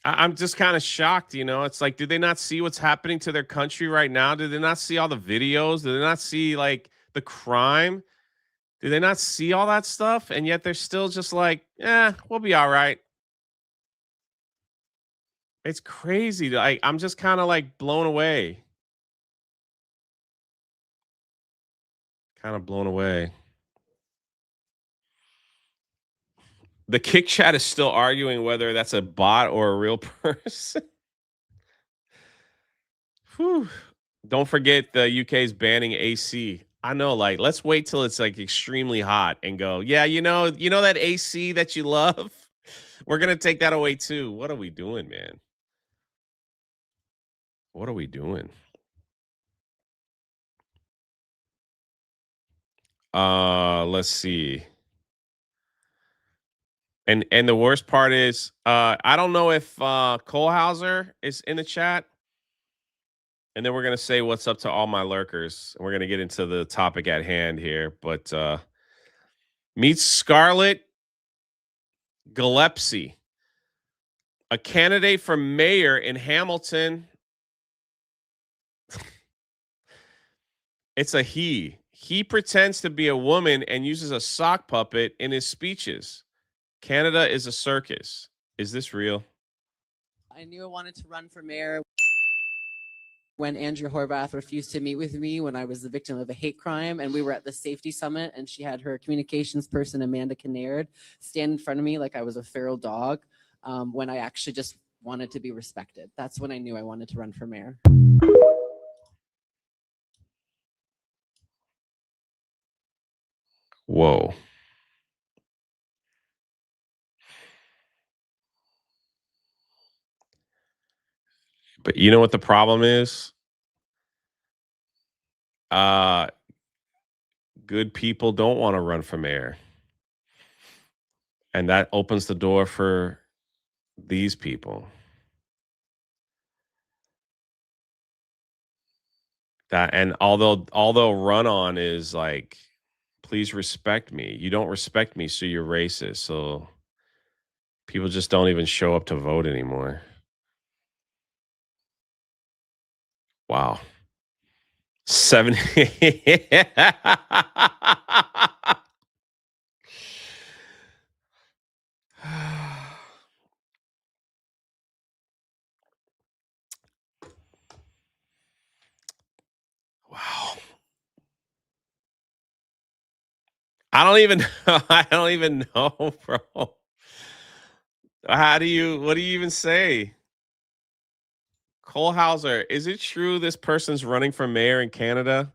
I'm just kind of shocked, you know. It's like, do they not see what's happening to their country right now? Do they not see all the videos? Do they not see like the crime? Do they not see all that stuff? And yet they're still just like, we'll be all right. It's crazy. Like, I'm just kind of like blown away. Kind of blown away. The Kick chat is still arguing whether that's a bot or a real person. Whew. Don't forget the UK's banning AC. I know, like, let's wait till it's like extremely hot and go, yeah, you know that AC that you love. We're going to take that away too. What are we doing, man? What are we doing? Let's see. And the worst part is, I don't know if Kohlhauser is in the chat. And then we're gonna say what's up to all my lurkers. And we're gonna get into the topic at hand here. But meet Scarlett Gillespie, a candidate for mayor in Hamilton. It's a he. He pretends to be a woman and uses a sock puppet in his speeches. Canada is a circus. Is this real? I knew I wanted to run for mayor when Andrea Horvath refused to meet with me when I was the victim of a hate crime, and we were at the safety summit, and she had her communications person, Amanda Kinnaird, stand in front of me like I was a feral dog, when I actually just wanted to be respected. That's when I knew I wanted to run for mayor. Whoa. But you know what the problem is? Good people don't want to run for mayor. And that opens the door for these people. That, and although run on is like, please respect me. You don't respect me, so you're racist. So people just don't even show up to vote anymore. Wow. 70. Wow. I don't even know, bro. What do you even say? Kohlhauser, is it true this person's running for mayor in Canada?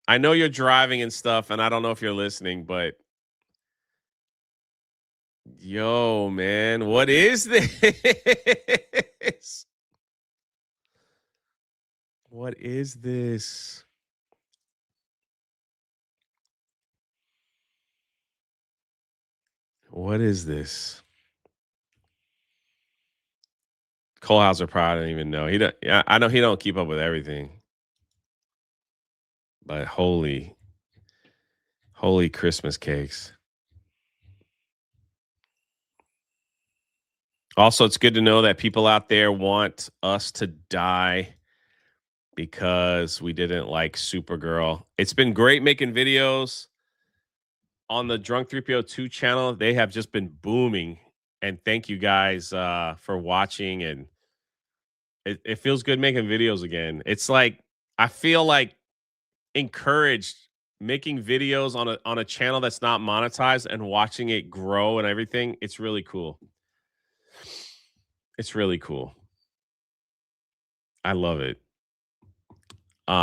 I know you're driving and stuff, and I don't know if you're listening, but yo, man, what is this? What is this? What is this? Kohlhauser probably don't even know. He don't. Yeah, I know he don't keep up with everything. But holy Christmas cakes. Also, it's good to know that people out there want us to die because we didn't like Supergirl. It's been great making videos on the Drunk 3PO2 channel. They have just been booming. And thank you guys for watching. And it feels good making videos again. It's like, I feel like encouraged making videos on a channel that's not monetized and watching it grow and everything. It's really cool. It's really cool. I love it.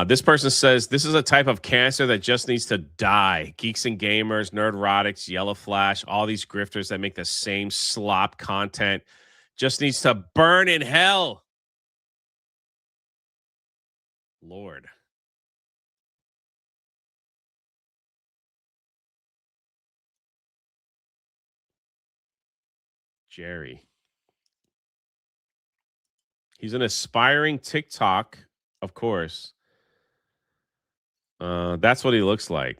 This person says this is a type of cancer that just needs to die. Geeks and gamers, nerdrotics, Yellow Flash, all these grifters that make the same slop content just needs to burn in hell. Lord. Jerry. He's an aspiring TikTok, of course. That's what he looks like.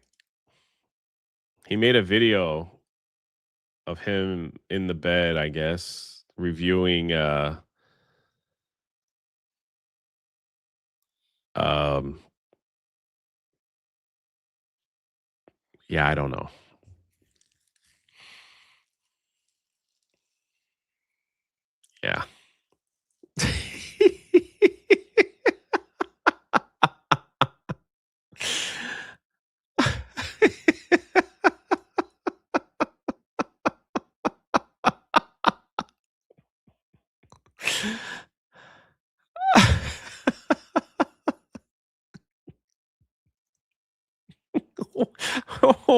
He made a video of him in the bed, I guess, reviewing yeah, I don't know. Yeah.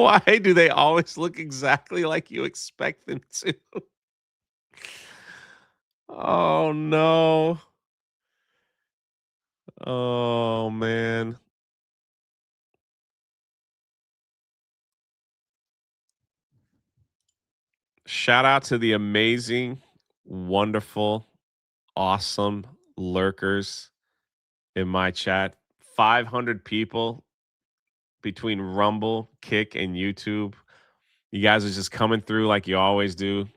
Why do they always look exactly like you expect them to? Oh, no. Oh, man. Shout out to the amazing, wonderful, awesome lurkers in my chat. 500 people between Rumble, Kick, and YouTube. You guys are just coming through like you always do.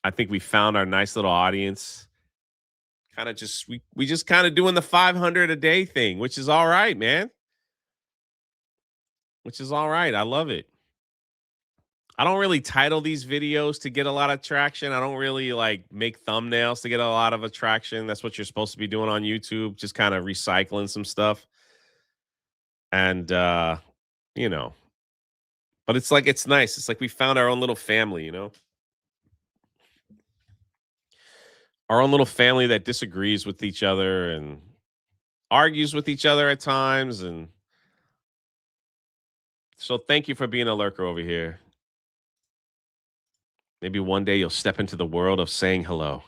I think we found our nice little audience. Kind of just we just kind of doing the 500 a day thing, which is all right, man. Which is all right. I love it. I don't really title these videos to get a lot of traction. I don't really like make thumbnails to get a lot of attraction. That's what you're supposed to be doing on YouTube, just kind of recycling some stuff. And you know, but it's like it's nice. It's like we found our own little family, you know? Our own little family that disagrees with each other and argues with each other at times. And so thank you for being a lurker over here. Maybe one day you'll step into the world of saying hello.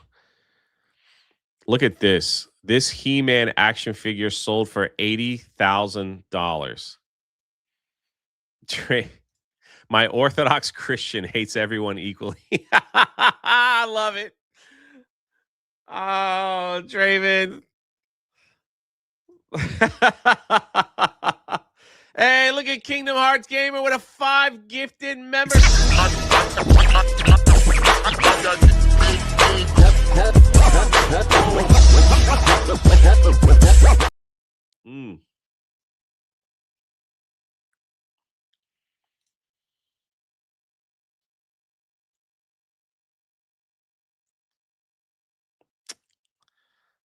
Look at this. This He-Man action figure sold for $80,000. Trey, my Orthodox Christian hates everyone equally. I love it. Oh, Draven. Hey, look at Kingdom Hearts Gamer with a 5 gifted members.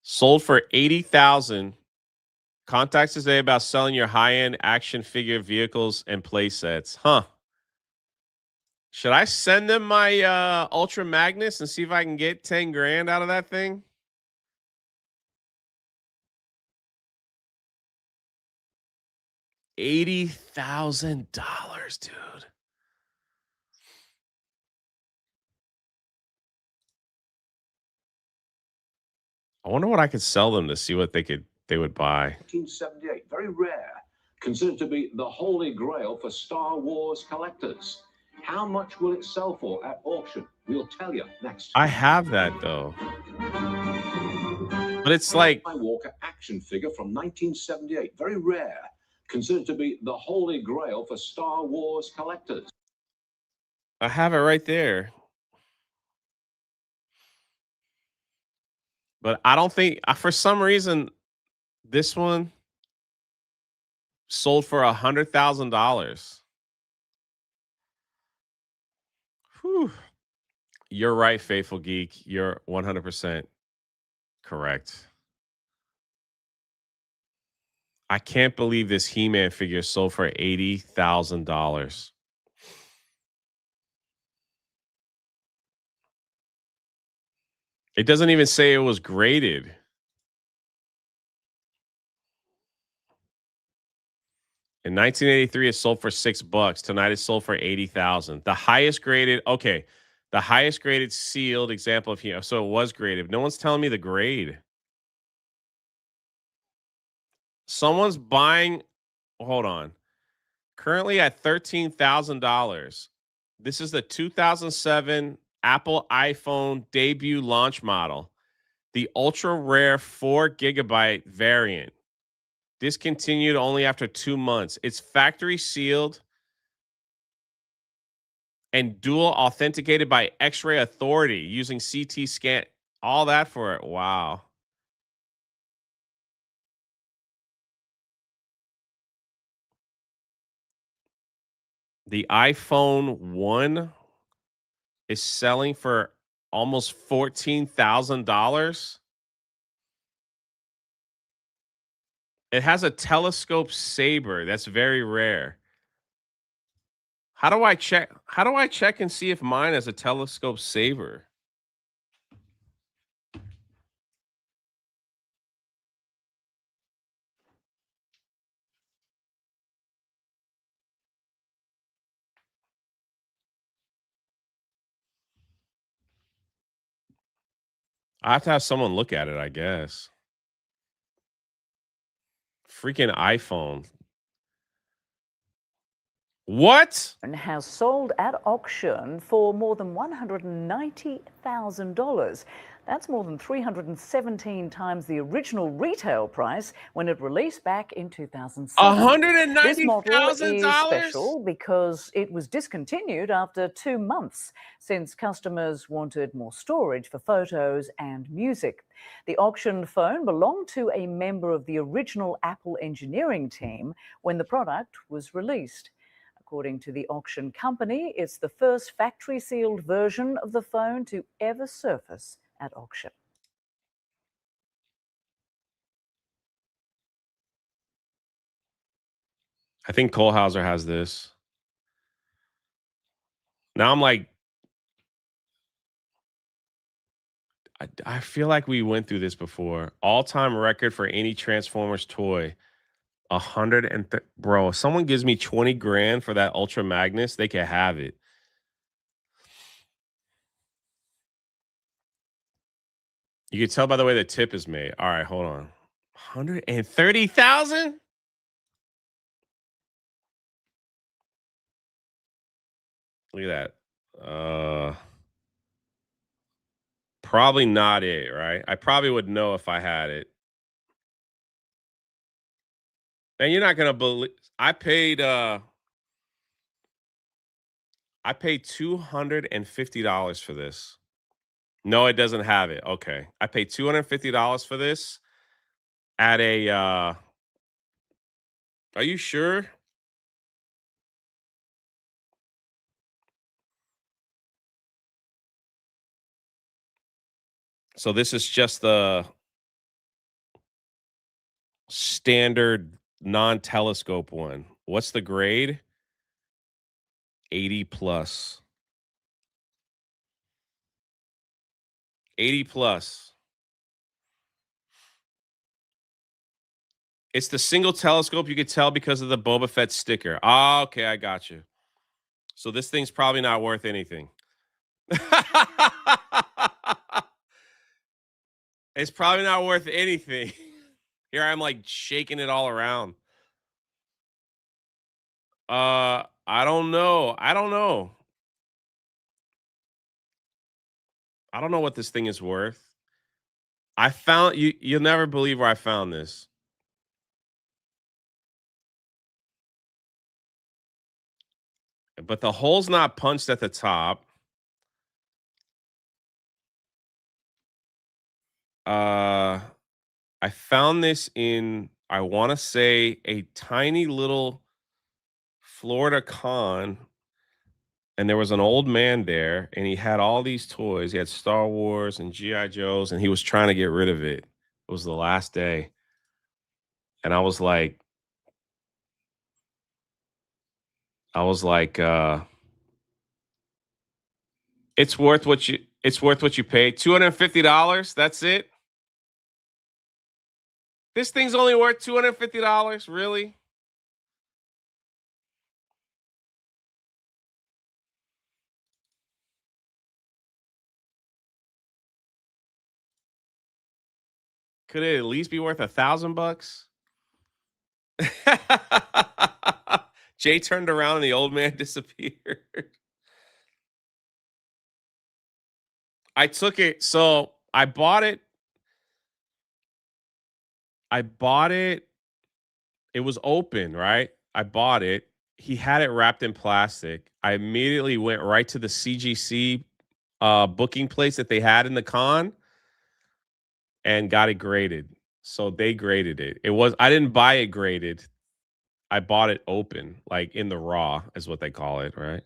Sold for $80,000. Contacts today about selling your high-end action figure vehicles and play sets. Huh. Should I send them my Ultra Magnus and see if I can get 10 grand out of that thing? $80,000, dude. I wonder what I could sell them to see what they would buy. 1978, very rare, considered to be the holy grail for Star Wars collectors. How much will it sell for at auction? We'll tell you next. I have that though. But it's like Skywalker action figure from 1978, very rare, considered to be the holy grail for Star Wars collectors. I have it right there. But I don't think for some reason this one sold for $100,000. Whew. You're right, Faithful Geek. You're 100% correct. I can't believe this He-Man figure sold for $80,000. It doesn't even say it was graded. In 1983, it sold for $6. Tonight, it sold for $80,000. The highest graded, okay, the highest graded sealed example of He-Man. So it was graded. No one's telling me the grade. Someone's buying. Hold on. Currently at $13,000. This is the 2007 Apple iPhone debut launch model, the ultra rare 4 gigabyte variant. Discontinued only after 2 months. It's factory sealed and dual authenticated by X-Ray Authority using CT scan. All that for it. Wow. The iPhone 1 is selling for almost $14,000. It has a telescope saber. That's very rare. How do I check? How do I check and see if mine has a telescope saber? I have to have someone look at it, I guess. Freaking iPhone. What? And has sold at auction for more than $190,000. That's more than 317 times the original retail price when it released back in 2007. This model is $190,000? special because it was discontinued after 2 months, since customers wanted more storage for photos and music. The auctioned phone belonged to a member of the original Apple engineering team when the product was released. According to the auction company, it's the first factory-sealed version of the phone to ever surface at auction. I think Kohlhauser has this. Now I'm like, I feel like we went through this before. All-time record for any Transformers toy. 100 bro, if someone gives me 20 grand for that Ultra Magnus, they can have it. You can tell by the way the tip is made. All right, hold on. 130,000? Look at that. Probably not it, right? I probably would know if I had it. And you're not gonna believe I paid $250 for this. No, it doesn't have it. Okay. I paid $250 for this at a are you sure? So this is just the standard non-telescope one. What's the grade? 80 plus. 80 plus. It's the single telescope. You could tell because of the Boba Fett sticker. Ah, okay, I got you. So this thing's probably not worth anything. It's probably not worth anything. Here I'm like shaking it all around. I don't know. I don't know what this thing is worth. I found you'll never believe where I found this. But the hole's not punched at the top. I found this in, I want to say, a tiny little Florida con, and there was an old man there, and he had all these toys. He had Star Wars and GI Joes, and he was trying to get rid of it. It was the last day, and I was like, it's worth what you paid. $250. That's it. This thing's only worth $250. Really? Could it at least be worth $1,000? Jay turned around and the old man disappeared. I took it. So I bought it. It was open, right? I bought it. He had it wrapped in plastic. I immediately went right to the CGC booking place that they had in the con and got it graded. So they graded it. I didn't buy it graded. I bought it open, like in the raw is what they call it, right?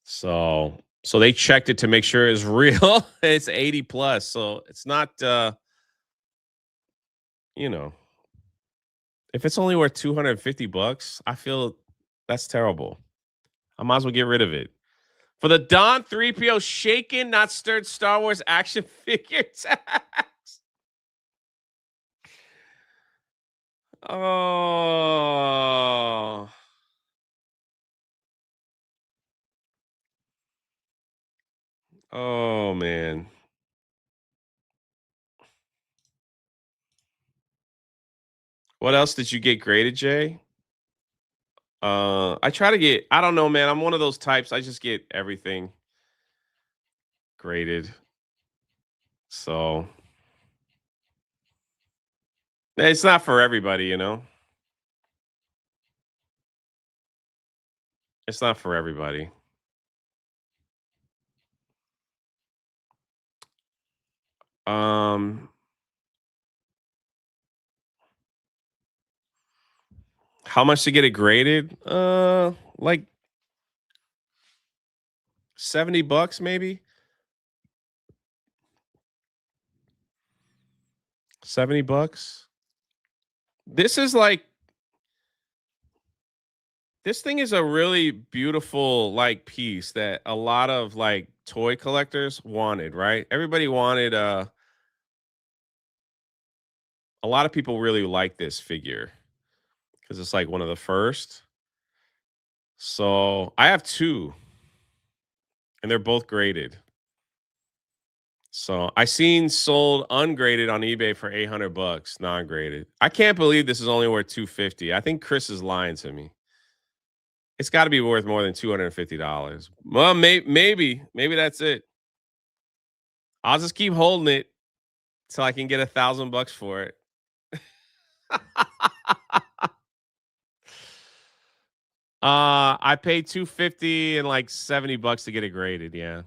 So they checked it to make sure it's real. It's 80 plus. So it's not if it's only worth $250, I feel that's terrible. I might as well get rid of it. For the Don 3PO shaken, not stirred Star Wars action figure tax. Oh. Oh, man. What else did you get graded, Jay? I try to get, I don't know, man. I'm one of those types. I just get everything graded. So it's not for everybody, you know. It's not for everybody. Um how much to get it graded? Like $70 maybe. $70. This is like this thing is a really beautiful like piece that a lot of like toy collectors wanted, right? Everybody wanted a lot of people really like this figure because it's like one of the first. So I have two and they're both graded. So I seen sold ungraded on eBay for $800, non-graded. I can't believe this is only worth $250. I think Chris is lying to me. It's got to be worth more than $250. Well, maybe that's it. I'll just keep holding it till I can get $1,000 for it. I paid $250 and like $70 to get it graded. Yeah.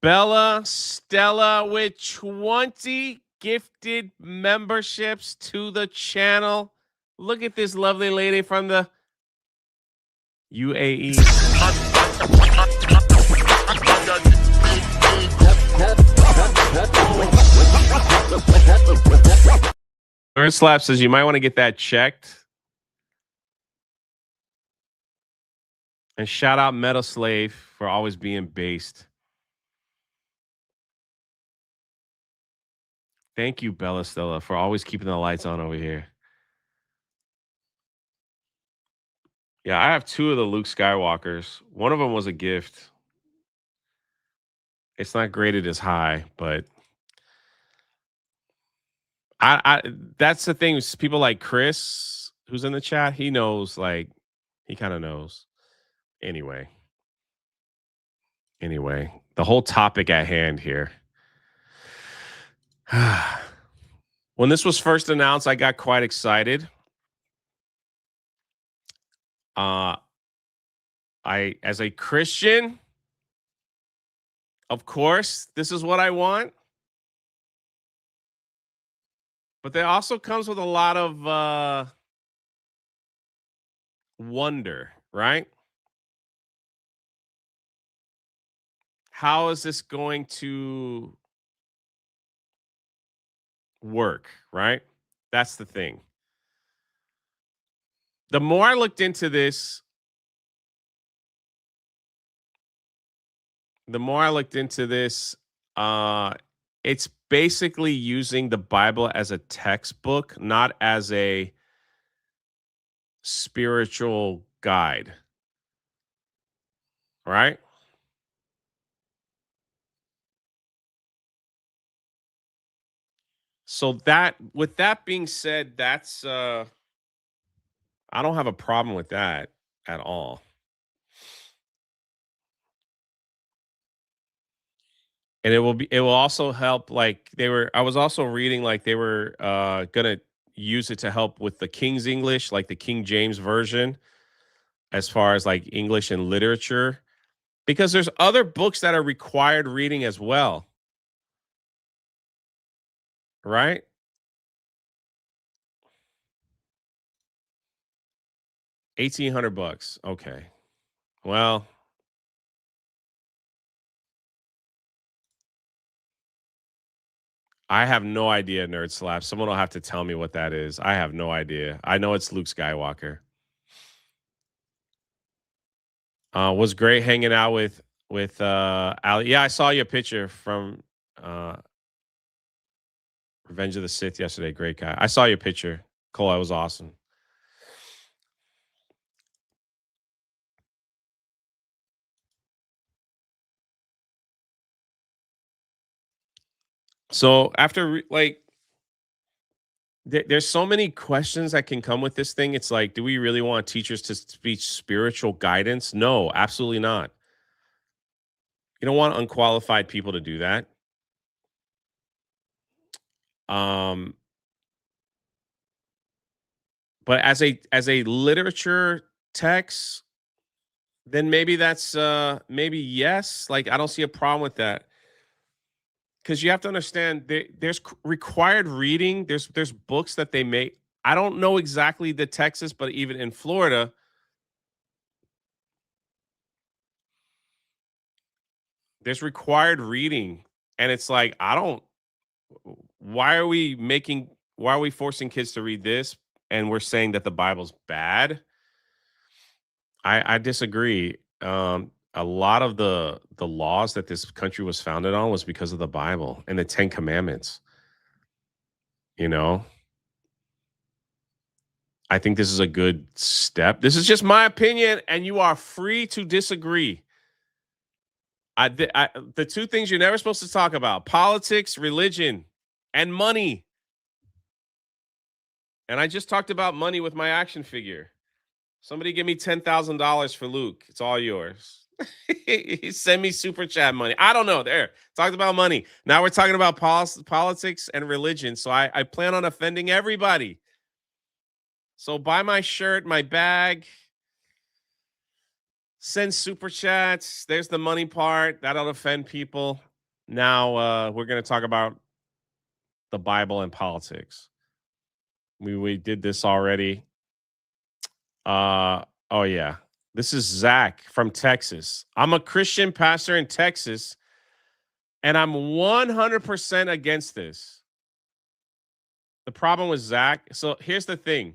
Bella Stella with 20 gifted memberships to the channel. Look at this lovely lady from the UAE. Nerd Slap says you might want to get that checked. And shout out Metal Slave for always being based. Thank you, Bella Stella, for always keeping the lights on over here. Yeah, I have two of the Luke Skywalkers. One of them was a gift. It's not graded as high, but I that's the thing. People like Chris, who's in the chat, he knows, like, he kind of knows. Anyway, the whole topic at hand here. When this was first announced, I got quite excited. As a Christian, of course, this is what I want. But there also comes with a lot of wonder, right? How is this going to work, right? That's the thing. The more I looked into this, it's basically using the Bible as a textbook, not as a spiritual guide, right? So with that being said, that's I don't have a problem with that at all. And it will also help, like I was also reading like they were gonna use it to help with the King's English, like the King James version, as far as like English and literature, because there's other books that are required reading as well. Right? $1,800. Okay. Well, I have no idea, Nerd Slap. Someone will have to tell me what that is. I have no idea. I know it's Luke Skywalker. Was great hanging out with Ali. Yeah, I saw your picture from Revenge of the Sith yesterday. Great guy. I saw your picture, Cole. That was awesome. So after there's so many questions that can come with this thing. It's like, do we really want teachers to teach spiritual guidance? No, absolutely not. You don't want unqualified people to do that. Um, but as a literature text, then maybe that's maybe yes. Like I don't see a problem with that. Because you have to understand there's required reading. There's books that they make. I don't know exactly the Texas, but even in Florida, there's required reading, and it's like I don't. Why are we making? Why are we forcing kids to read this? And we're saying that the Bible's bad. I disagree. A lot of the laws that this country was founded on was because of the Bible and the Ten Commandments. You know, I think this is a good step. This is just my opinion, and you are free to disagree. The two things you're never supposed to talk about: politics, religion, and money. And I just talked about money with my action figure. Somebody give me $10,000 for Luke. It's all yours. Send me super chat money. I don't know. There, talked about money. Now we're talking about politics and religion. So I plan on offending everybody. So buy my shirt, my bag, send super chats. There's the money part. That'll offend people. Now we're going to talk about the Bible and politics. We did this already. Oh yeah. This is Zach from Texas. I'm a Christian pastor in Texas, and I'm 100% against this. The problem with Zach, so here's the thing.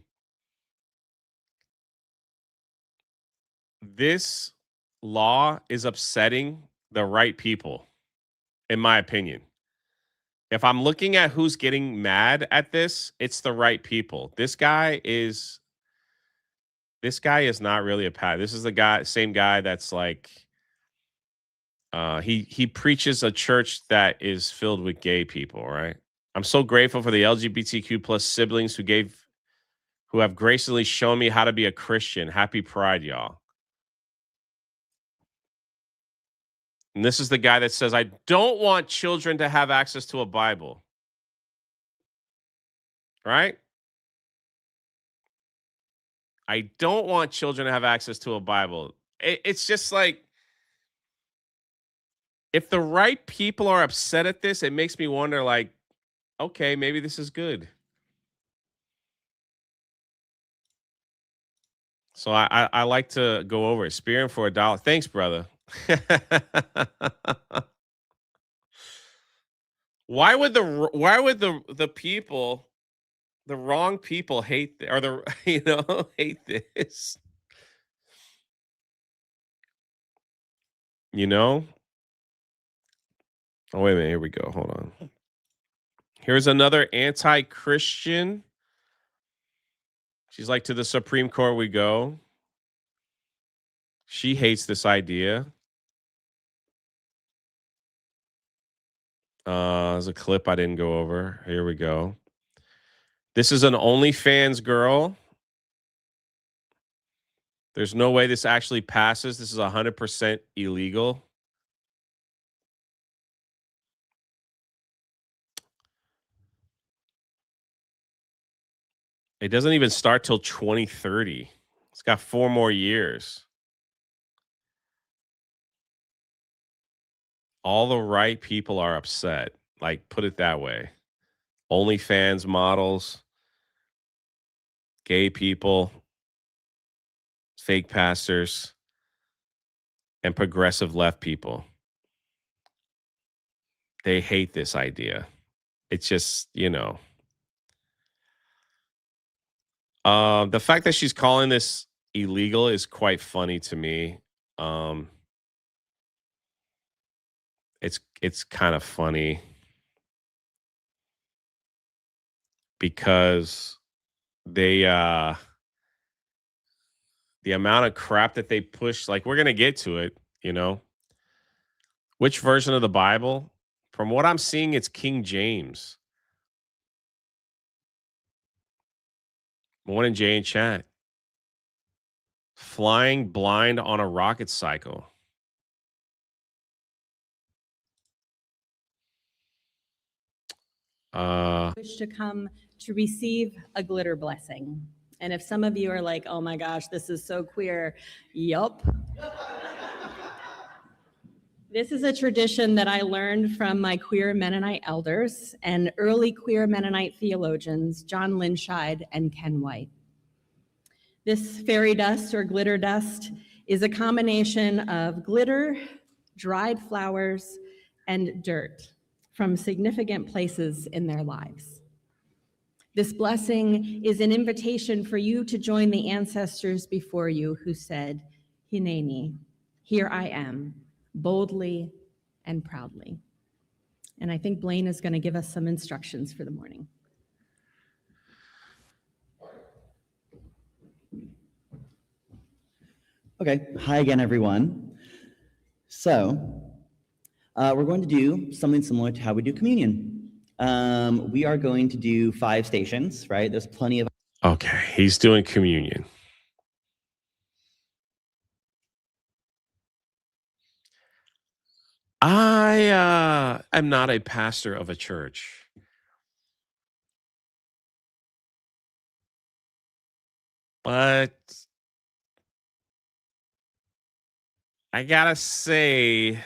This law is upsetting the right people, in my opinion. If I'm looking at who's getting mad at this, it's the right people. This guy is not really a pastor. This is the same guy that's like he preaches a church that is filled with gay people, right? I'm so grateful for the LGBTQ plus siblings who have graciously shown me how to be a Christian. Happy Pride, y'all. And this is the guy that says, I don't want children to have access to a Bible. Right? I don't want children to have access to a Bible. It's just like, if the right people are upset at this, it makes me wonder, like, okay, maybe this is good. So I like to go over it. Spearing for $1. Thanks, brother. Why would the people, the wrong people hate or the hate this? You know? Oh, wait a minute. Here we go. Hold on. Here's another anti-Christian. She's like, to the Supreme Court we go. She hates this idea. There's a clip I didn't go over. Here we go. This is an OnlyFans girl. There's no way this actually passes. This is 100% illegal. It doesn't even start till 2030. It's got 4 more years. All the right people are upset. Like, put it that way. OnlyFans models, gay people, fake pastors, and progressive left people. They hate this idea. It's just, the fact that she's calling this illegal is quite funny to me. It's kind of funny because the amount of crap that they push, like, we're gonna get to it, Which version of the Bible? From what I'm seeing, it's King James. Morning, Jay in chat. Flying blind on a rocket cycle. Wish to come to receive a glitter blessing. And if some of you are like, oh my gosh, this is so queer, yup. This is a tradition that I learned from my queer Mennonite elders and early queer Mennonite theologians, John Linscheid and Ken White. This fairy dust or glitter dust is a combination of glitter, dried flowers, and dirt from significant places in their lives. This blessing is an invitation for you to join the ancestors before you who said, Hineni, here I am, boldly and proudly. And I think Blaine is going to give us some instructions for the morning. Okay, hi again, everyone. So, we're going to do something similar to how we do communion. We are going to do 5 stations, right? There's plenty of... Okay, he's doing communion. I am not a pastor of a church. But I gotta say,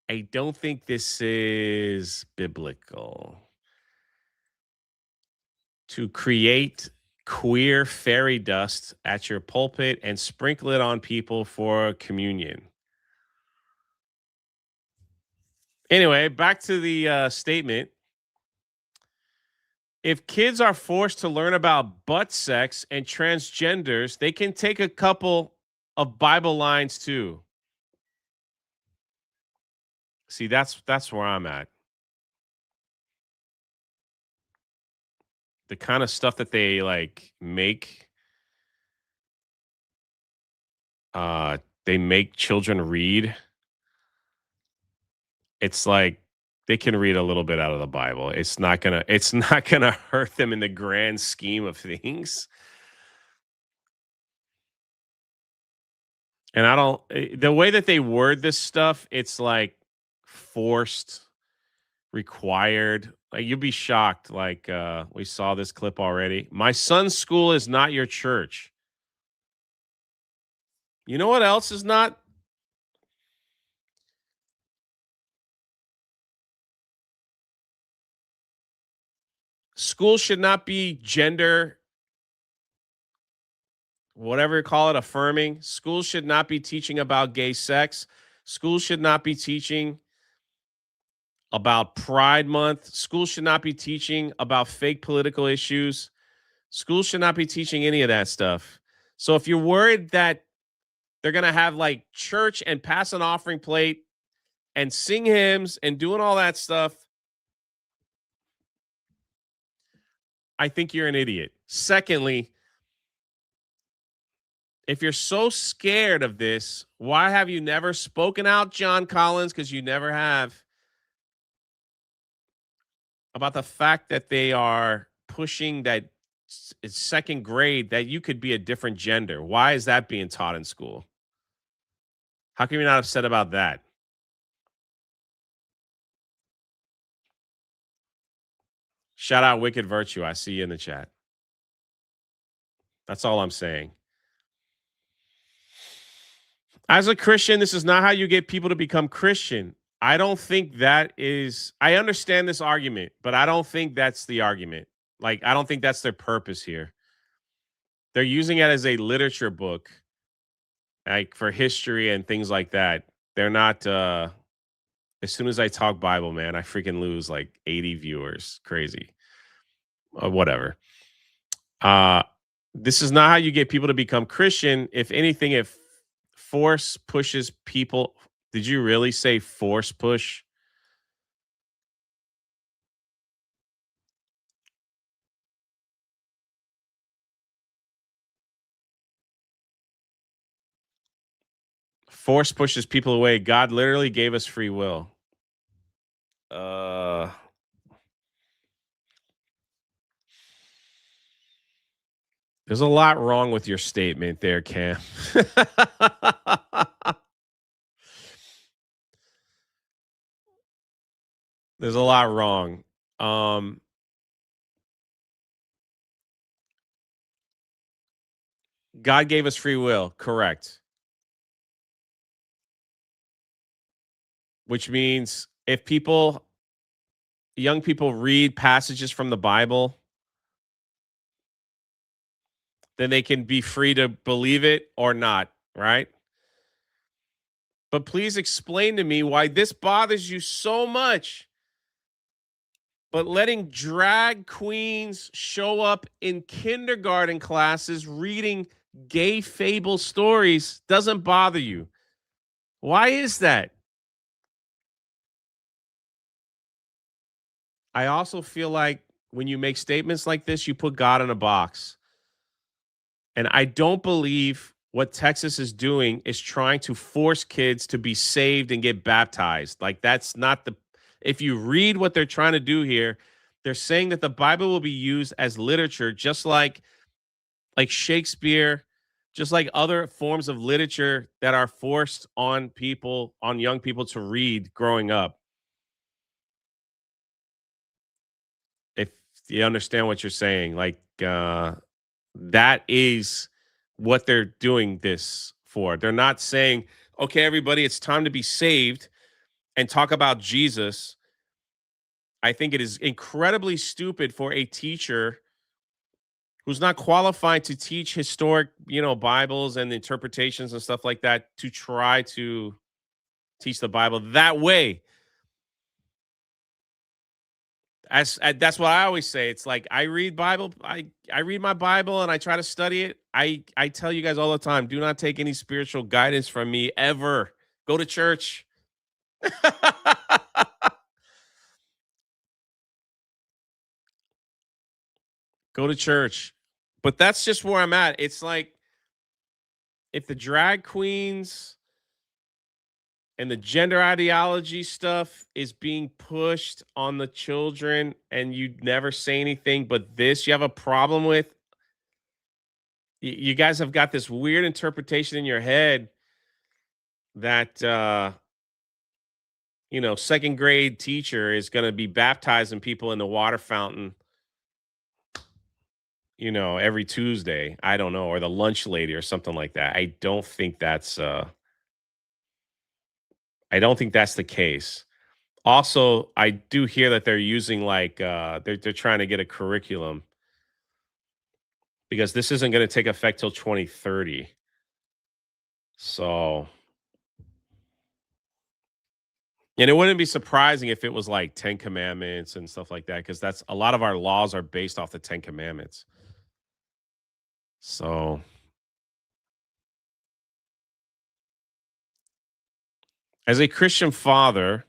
I don't think this is biblical. To create queer fairy dust at your pulpit and sprinkle it on people for communion. Anyway, back to the statement. If kids are forced to learn about butt sex and transgenders, they can take a couple of Bible lines too. See, that's where I'm at. The kind of stuff that they make they make children read. It's like they can read a little bit out of the Bible. It's not gonna hurt them in the grand scheme of things. And I don't the way that they word this stuff, it's like forced, required. Like you'll be shocked. Like we saw this clip already. My son's school is not your church. You know what else is not? School should not be gender, whatever you call it, affirming. Schools should not be teaching about gay sex. Schools should not be teaching about Pride Month. Schools should not be teaching about fake political issues. Schools should not be teaching any of that stuff. So if you're worried that they're going to have like church and pass an offering plate and sing hymns and doing all that stuff, I think you're an idiot. Secondly, if you're so scared of this, why have you never spoken out, John Collins? Because you never have. About the fact that they are pushing that it's second grade that you could be a different gender. Why is that being taught in school? How can you not upset about that? Shout out Wicked Virtue. I see you in the chat. That's all I'm saying. As a Christian, this is not how you get people to become Christian. I don't think that is, I understand this argument, but I don't think that's the argument. Like, I don't think that's their purpose here. They're using it as a literature book, like for history and things like that. They're not, as soon as I talk Bible, man, I freaking lose like 80 viewers. Crazy. Whatever. This is not how you get people to become Christian. If anything, if force pushes people. Did you really say force push? Force pushes people away. God literally gave us free will. There's a lot wrong with your statement there, Cam. There's a lot wrong. God gave us free will, correct. Which means if young people read passages from the Bible, then they can be free to believe it or not, right? But please explain to me why this bothers you so much. But letting drag queens show up in kindergarten classes reading gay fable stories doesn't bother you. Why is that? I also feel like when you make statements like this, you put God in a box. And I don't believe what Texas is doing is trying to force kids to be saved and get baptized. Like, that's not if you read what they're trying to do here, they're saying that the Bible will be used as literature, just like Shakespeare, just like other forms of literature that are forced on young people to read growing up. If you understand what you're saying, that is what they're doing this for. They're not saying, okay, everybody, it's time to be saved and talk about Jesus. I think it is incredibly stupid for a teacher who's not qualified to teach historic, Bibles and interpretations and stuff like that to try to teach the Bible that way. That's what I always say. It's like I read Bible, I read my Bible and I try to study it. I tell you guys all the time, do not take any spiritual guidance from me ever. Go to church. Go to church. But that's just where I'm at. It's like if the drag queens and the gender ideology stuff is being pushed on the children and you never say anything, but this you have a problem with, you guys have got this weird interpretation in your head that second grade teacher is going to be baptizing people in the water fountain every Tuesday. I don't know, or the lunch lady or something like that. I don't think that's the case. Also, I do hear that they're using they're trying to get a curriculum because this isn't going to take effect till 2030. So, and it wouldn't be surprising if it was like 10 commandments and stuff like that, because that's a lot of our laws are based off the 10 commandments. So, as a Christian father,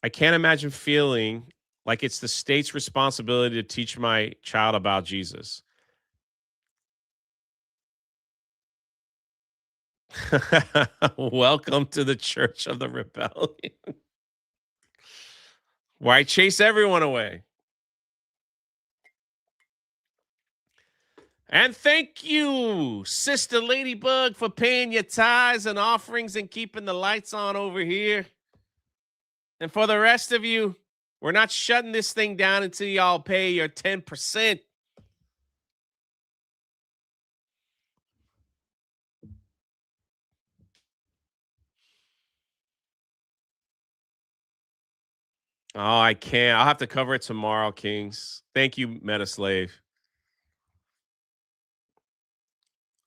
I can't imagine feeling like it's the state's responsibility to teach my child about Jesus. Welcome to the Church of the Rebellion, where I chase everyone away. And thank you, Sister Ladybug, for paying your tithes and offerings and keeping the lights on over here. And for the rest of you, we're not shutting this thing down until y'all pay your 10%. Oh, I can't. I'll have to cover it tomorrow, Kings. Thank you, Metaslave.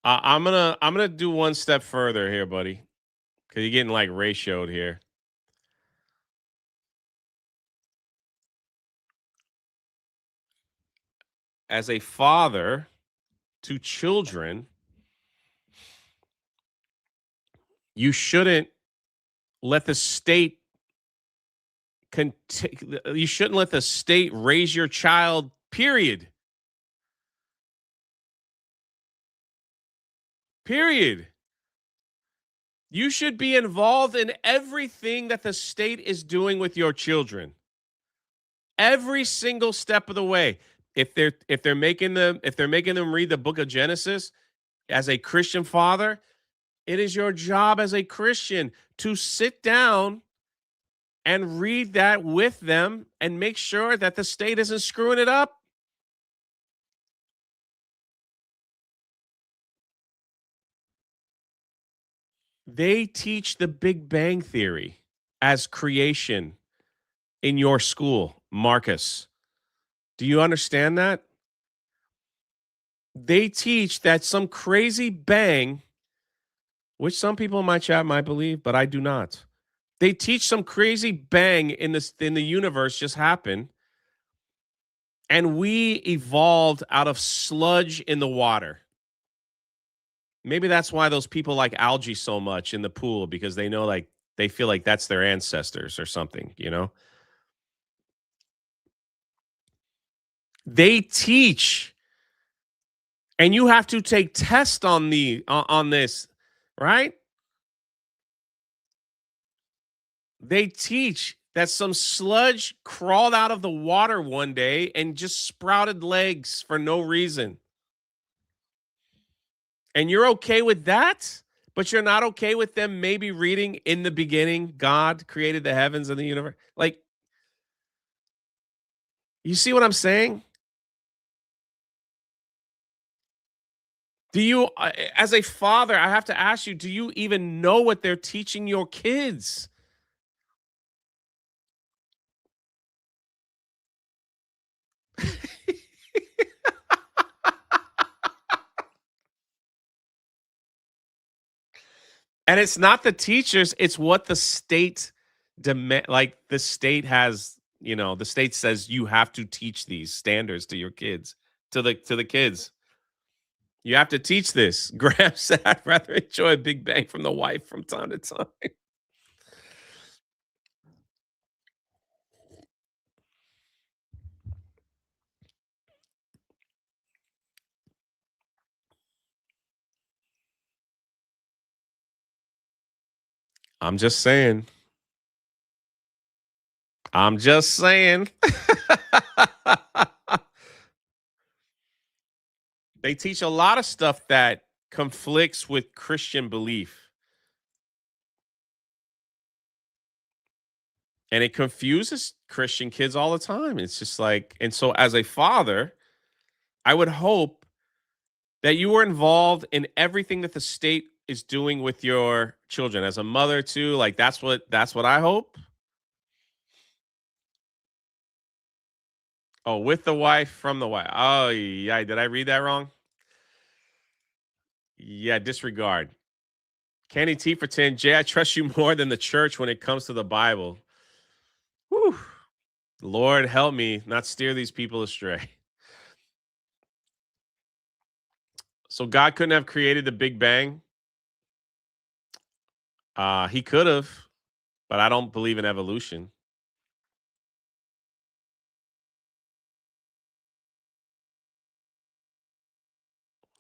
I'm gonna do one step further here, buddy, because you're getting ratioed here. As a father to children, you shouldn't let the state you shouldn't let the state raise your child, period. Period. You should be involved in everything that the state is doing with your children. Every single step of the way. if they're making them read the book of Genesis as a Christian father, it is your job as a Christian to sit down and read that with them and make sure that the state isn't screwing it up. They teach the Big Bang Theory as creation in your school, Marcus. Do you understand that? They teach that some crazy bang, which some people in my chat might believe, but I do not. They teach some crazy bang in the universe just happened, and we evolved out of sludge in the water. Maybe that's why those people like algae so much in the pool, because they know, like, they feel like that's their ancestors or something, you know? They teach, and you have to take tests on this, right? They teach that some sludge crawled out of the water one day and just sprouted legs for no reason. And you're okay with that, but you're not okay with them maybe reading, in the beginning, God created the heavens and the universe. Like, you see what I'm saying? Do you, as a father, I have to ask you, do you even know what they're teaching your kids? And it's not the teachers, it's what the state demand. Like, the state has, the state says you have to teach these standards to your kids, to the kids. You have to teach this. Graham said, I'd rather enjoy a Big Bang from the wife from time to time. I'm just saying. I'm just saying. They teach a lot of stuff that conflicts with Christian belief. And it confuses Christian kids all the time. It's just like, and so as a father, I would hope that you were involved in everything that the state is doing with your children. As a mother too, like that's what I hope. Oh, with the wife, from the wife. Oh, yeah. Did I read that wrong? Yeah, disregard. Kenny T for 10. Jay, I trust you more than the church when it comes to the Bible. Whew. Lord, help me not steer these people astray. So God couldn't have created the Big Bang? He could have, but I don't believe in evolution.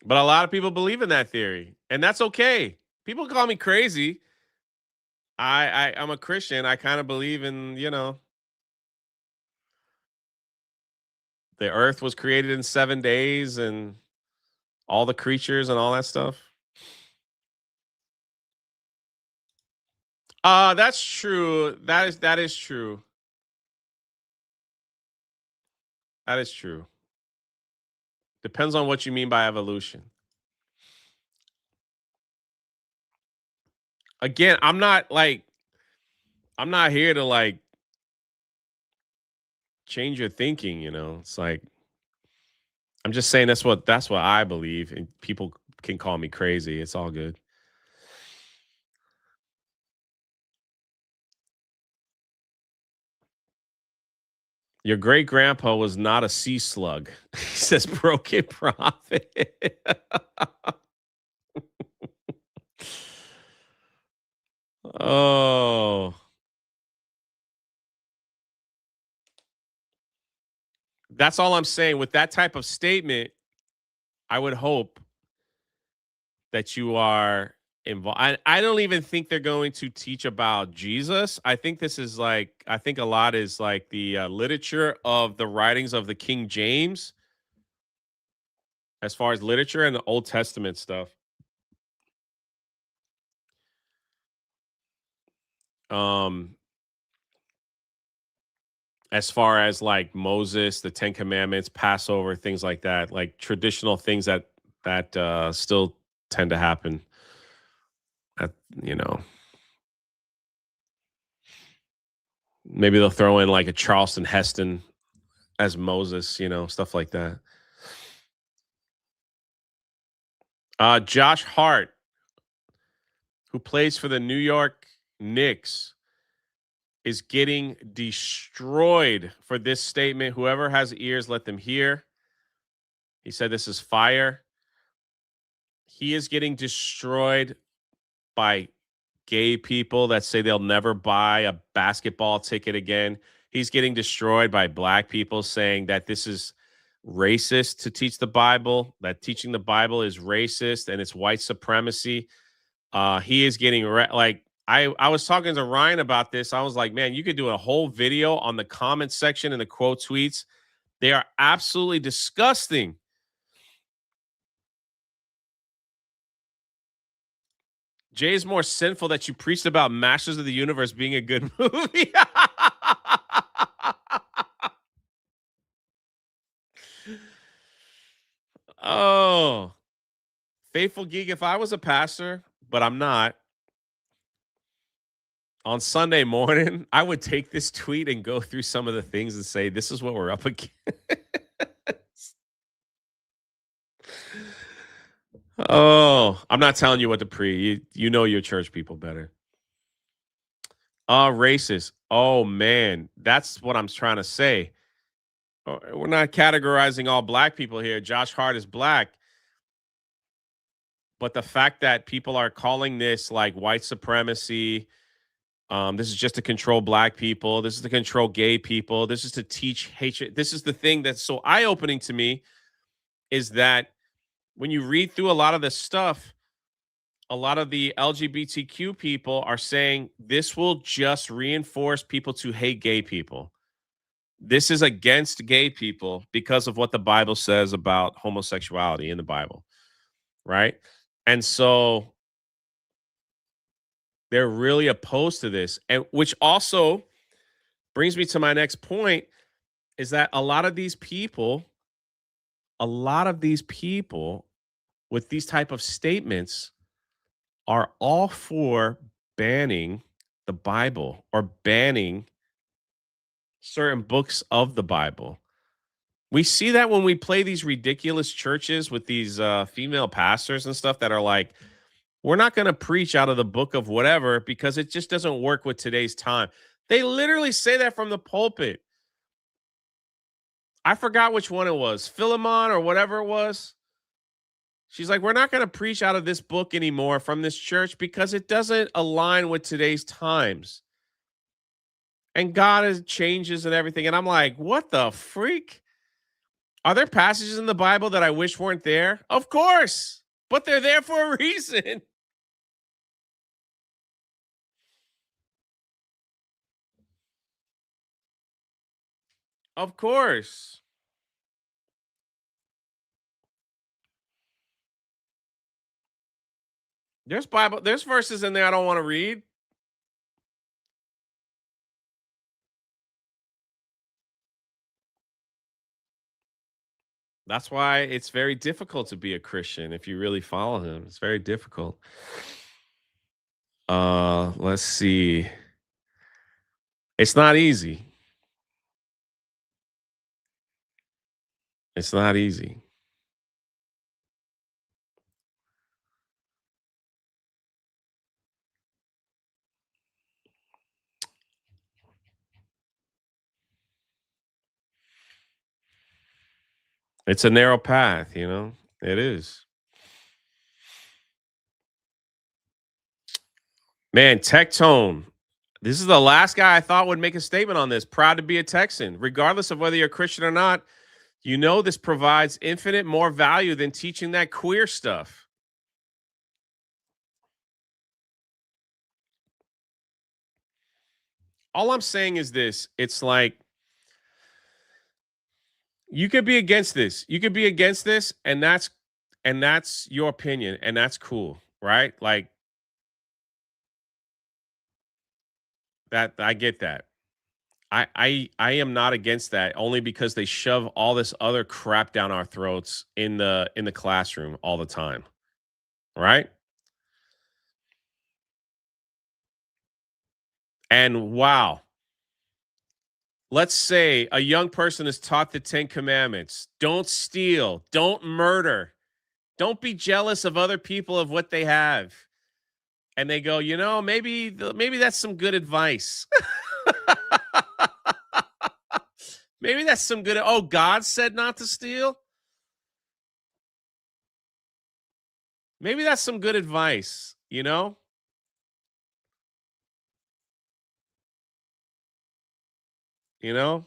But a lot of people believe in that theory, and that's okay. People call me crazy. I'm a Christian. I kind of believe in, the earth was created in 7 days and all the creatures and all that stuff. That's true. That is true. That is true. Depends on what you mean by evolution. Again, I'm not here to like change your thinking, It's like, I'm just saying that's what I believe, and people can call me crazy. It's all good. Your great grandpa was not a sea slug. He says broken prophet. Oh. That's all I'm saying. With that type of statement, I would hope that you are involved. I don't even think they're going to teach about Jesus. I think this is like, I think a lot is like the literature of the writings of the King James as far as literature and the Old Testament stuff. As far as like Moses, the Ten Commandments, Passover, things like that, like traditional things that still tend to happen. At, you know, maybe they'll throw in like a Charleston Heston as Moses, stuff like that. Josh Hart, who plays for the New York Knicks, is getting destroyed for this statement. Whoever has ears, let them hear. He said this is fire. He is getting destroyed by gay people that say they'll never buy a basketball ticket again. He's getting destroyed by black people saying that this is racist to teach the Bible, that teaching the Bible is racist and it's white supremacy. He is getting I was talking to Ryan about this. I was like, man, you could do a whole video on the comment section and the quote tweets. They are absolutely disgusting. Jay is more sinful that you preached about Masters of the Universe being a good movie. Oh, Faithful Geek. If I was a pastor, but I'm not, on Sunday morning, I would take this tweet and go through some of the things and say, this is what we're up against. Oh, I'm not telling you what to pre. You know your church people better. Racist. Oh, man. That's what I'm trying to say. We're not categorizing all black people here. Josh Hart is black. But the fact that people are calling this like white supremacy, this is just to control black people. This is to control gay people. This is to teach hatred. This is the thing that's so eye-opening to me is that when you read through a lot of this stuff, a lot of the LGBTQ people are saying this will just reinforce people to hate gay people. This is against gay people because of what the Bible says about homosexuality in the Bible, right? And so they're really opposed to this, and which also brings me to my next point is that a lot of these people with these type of statements are all for banning the Bible or banning certain books of the Bible. We see that when we play these ridiculous churches with these female pastors and stuff that are like, we're not going to preach out of the book of whatever because it just doesn't work with today's time. They literally say that from the pulpit. I forgot which one it was, Philemon or whatever it was. She's like, we're not going to preach out of this book anymore from this church because it doesn't align with today's times. And God has changes and everything. And I'm like, what the freak? Are there passages in the Bible that I wish weren't there? Of course, but they're there for a reason. Of course. There's verses in there I don't want to read. That's why it's very difficult to be a Christian if you really follow him. It's very difficult. Let's see. It's not easy. It's not easy. It's a narrow path, It is. Man, Tectone. This is the last guy I thought would make a statement on this. Proud to be a Texan. Regardless of whether you're a Christian or not, this provides infinite more value than teaching that queer stuff. All I'm saying is this. It's like You could be against this. You could be against this, and that's your opinion, and that's cool, right? Like that. I get that. I am not against that only because they shove all this other crap down our throats in the classroom all the time, right? And wow, let's say a young person is taught the 10 commandments. Don't steal, don't murder, don't be jealous of other people of what they have. And they go, maybe that's some good advice. Maybe that's some good. Oh, God said not to steal. Maybe that's some good advice, you know? You know?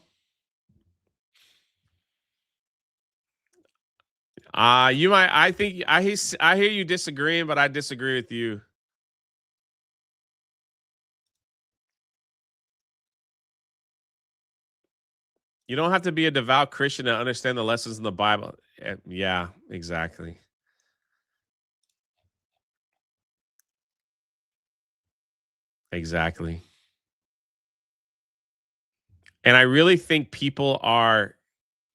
You might I think I hear you disagreeing, but I disagree with you. You don't have to be a devout Christian to understand the lessons in the Bible. Yeah, exactly. Exactly. And I really think people are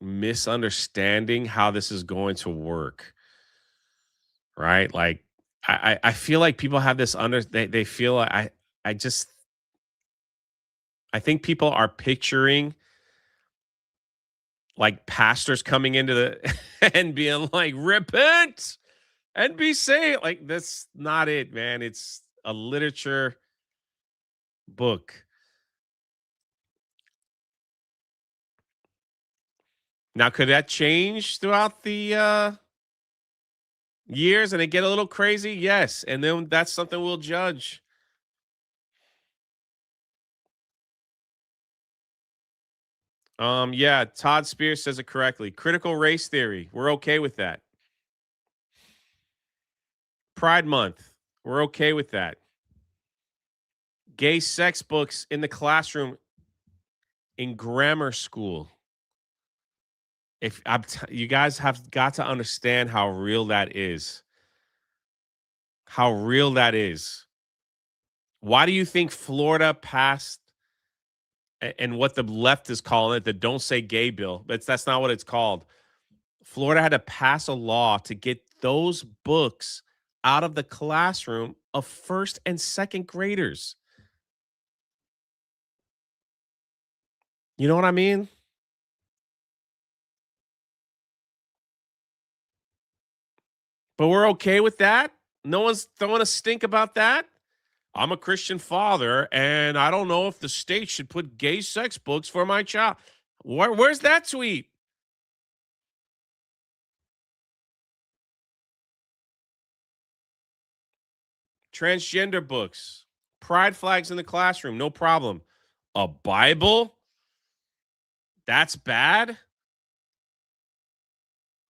misunderstanding how this is going to work. Right? Like I feel like people have this they feel I just I think people are picturing like pastors coming into the and being like, repent and be saved. Like that's not it, man. It's a literature book. Now, could that change throughout the years and it get a little crazy? Yes. And then that's something we'll judge. Yeah, Todd Spears says it correctly. Critical race theory. We're okay with that. Pride Month. We're okay with that. Gay sex books in the classroom in grammar school. If you guys have got to understand how real that is. How real that is. Why do you think Florida passed and what the left is calling it the Don't Say Gay bill? That's not what it's called. Florida had to pass a law to get those books out of the classroom of first and second graders. You know what I mean? But we're okay with that. No one's throwing a stink about that. I'm a Christian father, and I don't know if the state should put gay sex books for my child. Where's that tweet? Transgender books, pride flags in the classroom, no problem. A Bible? That's bad?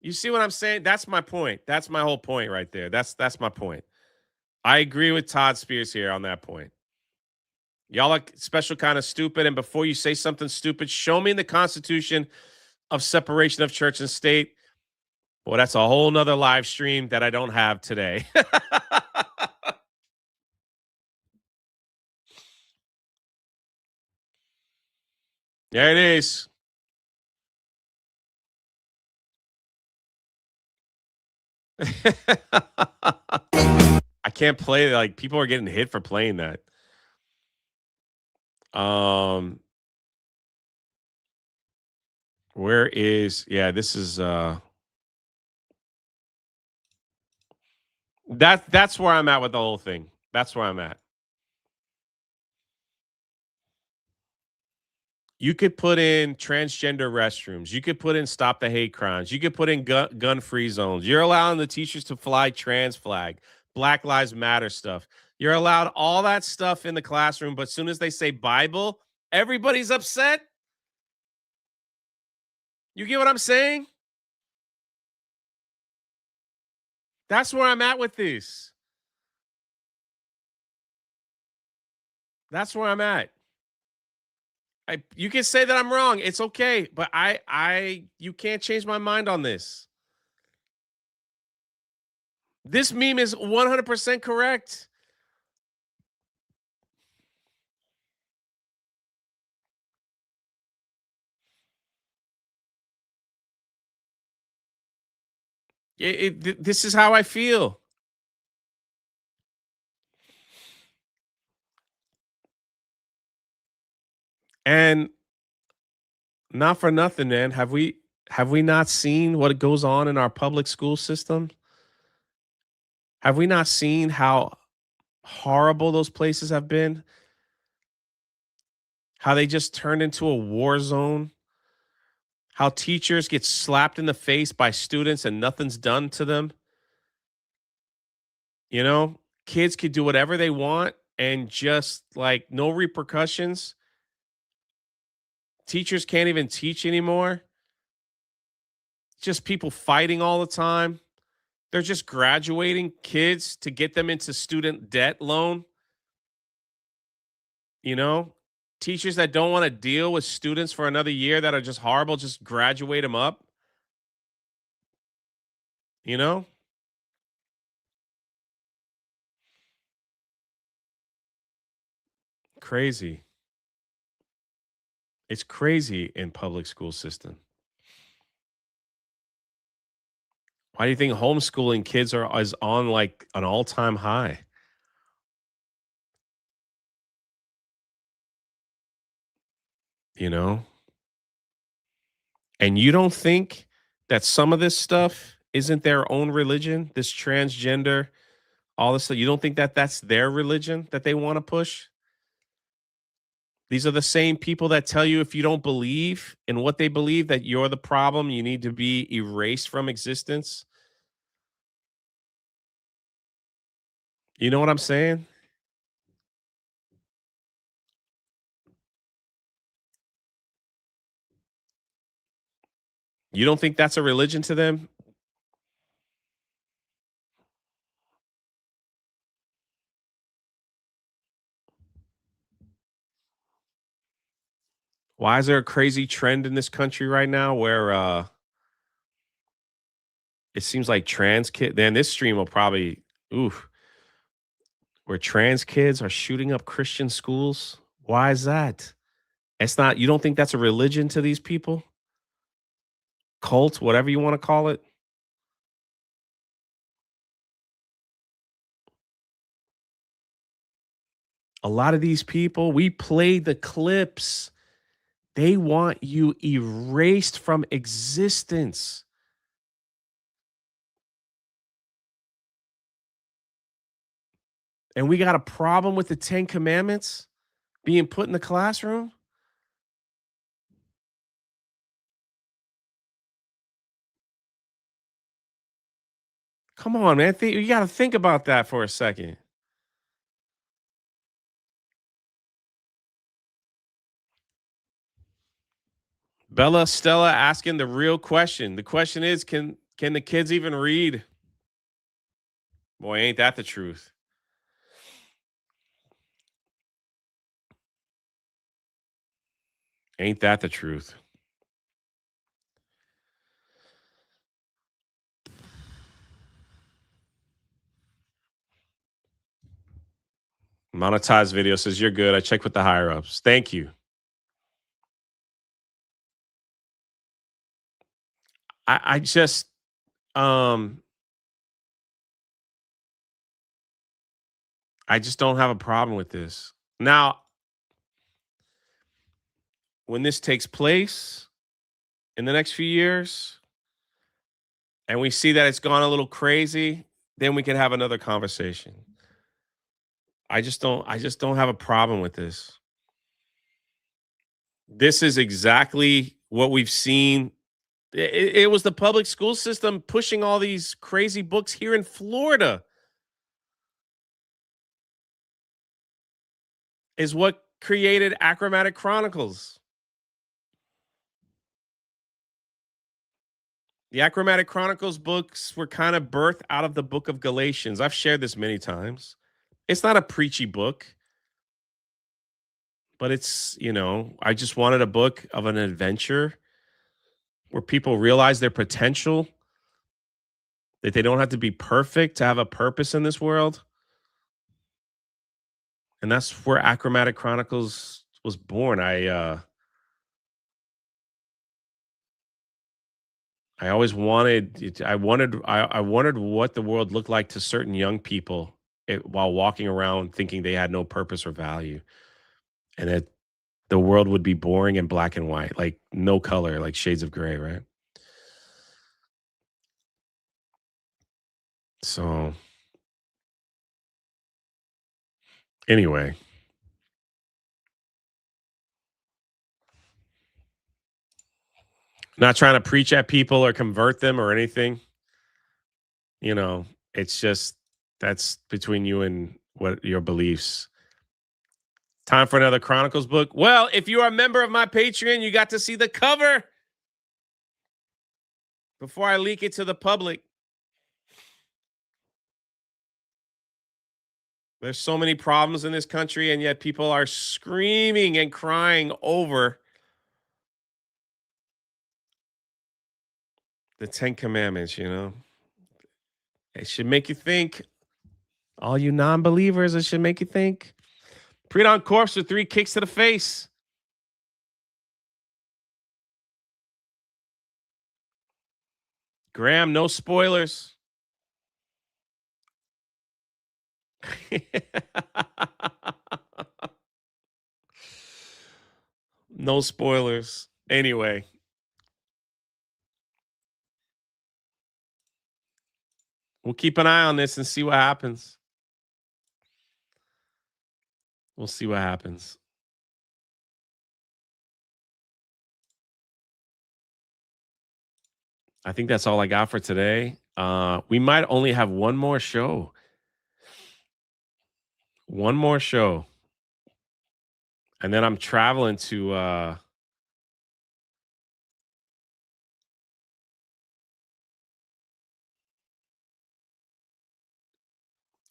You see what I'm saying? That's my point. That's my whole point right there. That's my point. I agree with Todd Spears here on that point. Y'all are special kind of stupid. And before you say something stupid, show me in the Constitution of separation of church and state. Well, that's a whole nother live stream that I don't have today. There it is. I can't play, like, people are getting hit for playing that. Where is this is that's where I'm at with the whole thing. That's where I'm at. You could put in transgender restrooms. You could put in stop the hate crimes. You could put in gun-free zones. You're allowing the teachers to fly trans flag, Black Lives Matter stuff. You're allowed all that stuff in the classroom, but as soon as they say Bible, everybody's upset. You get what I'm saying? That's where I'm at with this. That's where I'm at. You can say that I'm wrong. It's okay, but you can't change my mind on this. This meme is 100% correct. This is how I feel. And not for nothing, man. Have we not seen what goes on in our public school system? Have we not seen how horrible those places have been? How they just turned into a war zone? How teachers get slapped in the face by students and nothing's done to them? You know, kids could do whatever they want and just like no repercussions. Teachers can't even teach anymore. Just people fighting all the time. They're just graduating kids to get them into student debt loan. You know, teachers that don't want to deal with students for another year that are just horrible, just graduate them up. You know, crazy. It's crazy in public school system. Why do you think homeschooling kids is on like an all-time high? You know? And you don't think that some of this stuff isn't their own religion? This transgender, all this stuff. You don't think that that's their religion that they want to push? These are the same people that tell you if you don't believe in what they believe, that you're the problem, you need to be erased from existence. You know what I'm saying? You don't think that's a religion to them? Why is there a crazy trend in this country right now where it seems like trans kid, then this stream will probably oof, where trans kids are shooting up Christian schools? Why is that? It's not, you don't think that's a religion to these people? Cult, whatever you want to call it? A lot of these people, we play the clips. They want you erased from existence. And we got a problem with the 10 Commandments being put in the classroom? Come on, man. You got to think about that for a second. Bella Stella asking the real question. The question is, can the kids even read? Boy, ain't that the truth. Ain't that the truth? Monetized video says you're good. I checked with the higher ups. Thank you. I just I just don't have a problem with this. Now, when this takes place in the next few years and we see that it's gone a little crazy, then we can have another conversation. I just don't have a problem with this. This is exactly what we've seen. It was the public school system pushing all these crazy books here in Florida. Is what created Achromatic Chronicles. The Achromatic Chronicles books were kind of birthed out of the book of Galatians. I've shared this many times. It's not a preachy book, But it's, I just wanted a book of an adventure where people realize their potential, that they don't have to be perfect to have a purpose in this world. And that's where Achromatic Chronicles was born. I always wanted I wondered what the world looked like to certain young people while walking around thinking they had no purpose or value, and that the world would be boring and black and white, like no color, like shades of gray, right? So anyway, not trying to preach at people or convert them or anything. It's just that's between you and what your beliefs. Time for another Chronicles book. Well, if you are a member of my Patreon, you got to see the cover before I leak it to the public. There's so many problems in this country, and yet people are screaming and crying over the 10 Commandments, It should make you think. All you non-believers, it should make you think. Pre-dawn corpse with 3 kicks to the face. Graham, no spoilers. No spoilers. Anyway. We'll keep an eye on this and see what happens. We'll see what happens. I think that's all I got for today. We might only have one more show. One more show. And then I'm traveling to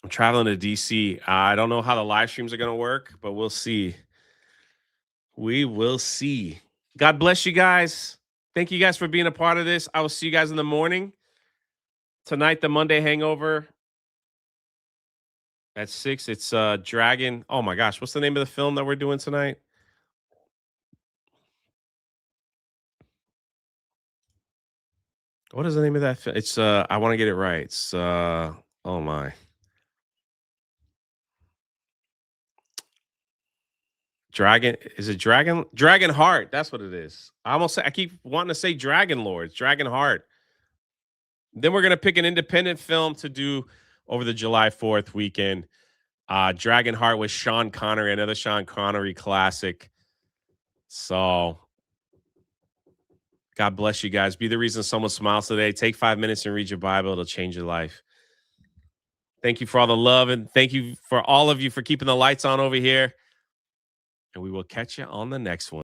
DC. I don't know how the live streams are going to work, but we'll see. We will see. God bless you guys. Thank you guys for being a part of this. I will see you guys in the morning. Tonight, the Monday Hangover at 6. It's Dragon. Oh my gosh, what's the name of the film that we're doing tonight? What is the name of that film? It's I want to get it right. It's oh my. Dragon Heart? That's what it is. I keep wanting to say Dragon Lords, Dragon Heart. Then we're gonna pick an independent film to do over the July 4th weekend. Dragon Heart with Sean Connery, another Sean Connery classic. So God bless you guys. Be the reason someone smiles today. Take 5 minutes and read your Bible. It'll change your life. Thank you for all the love, and thank you for all of you for keeping the lights on over here. And we will catch you on the next one.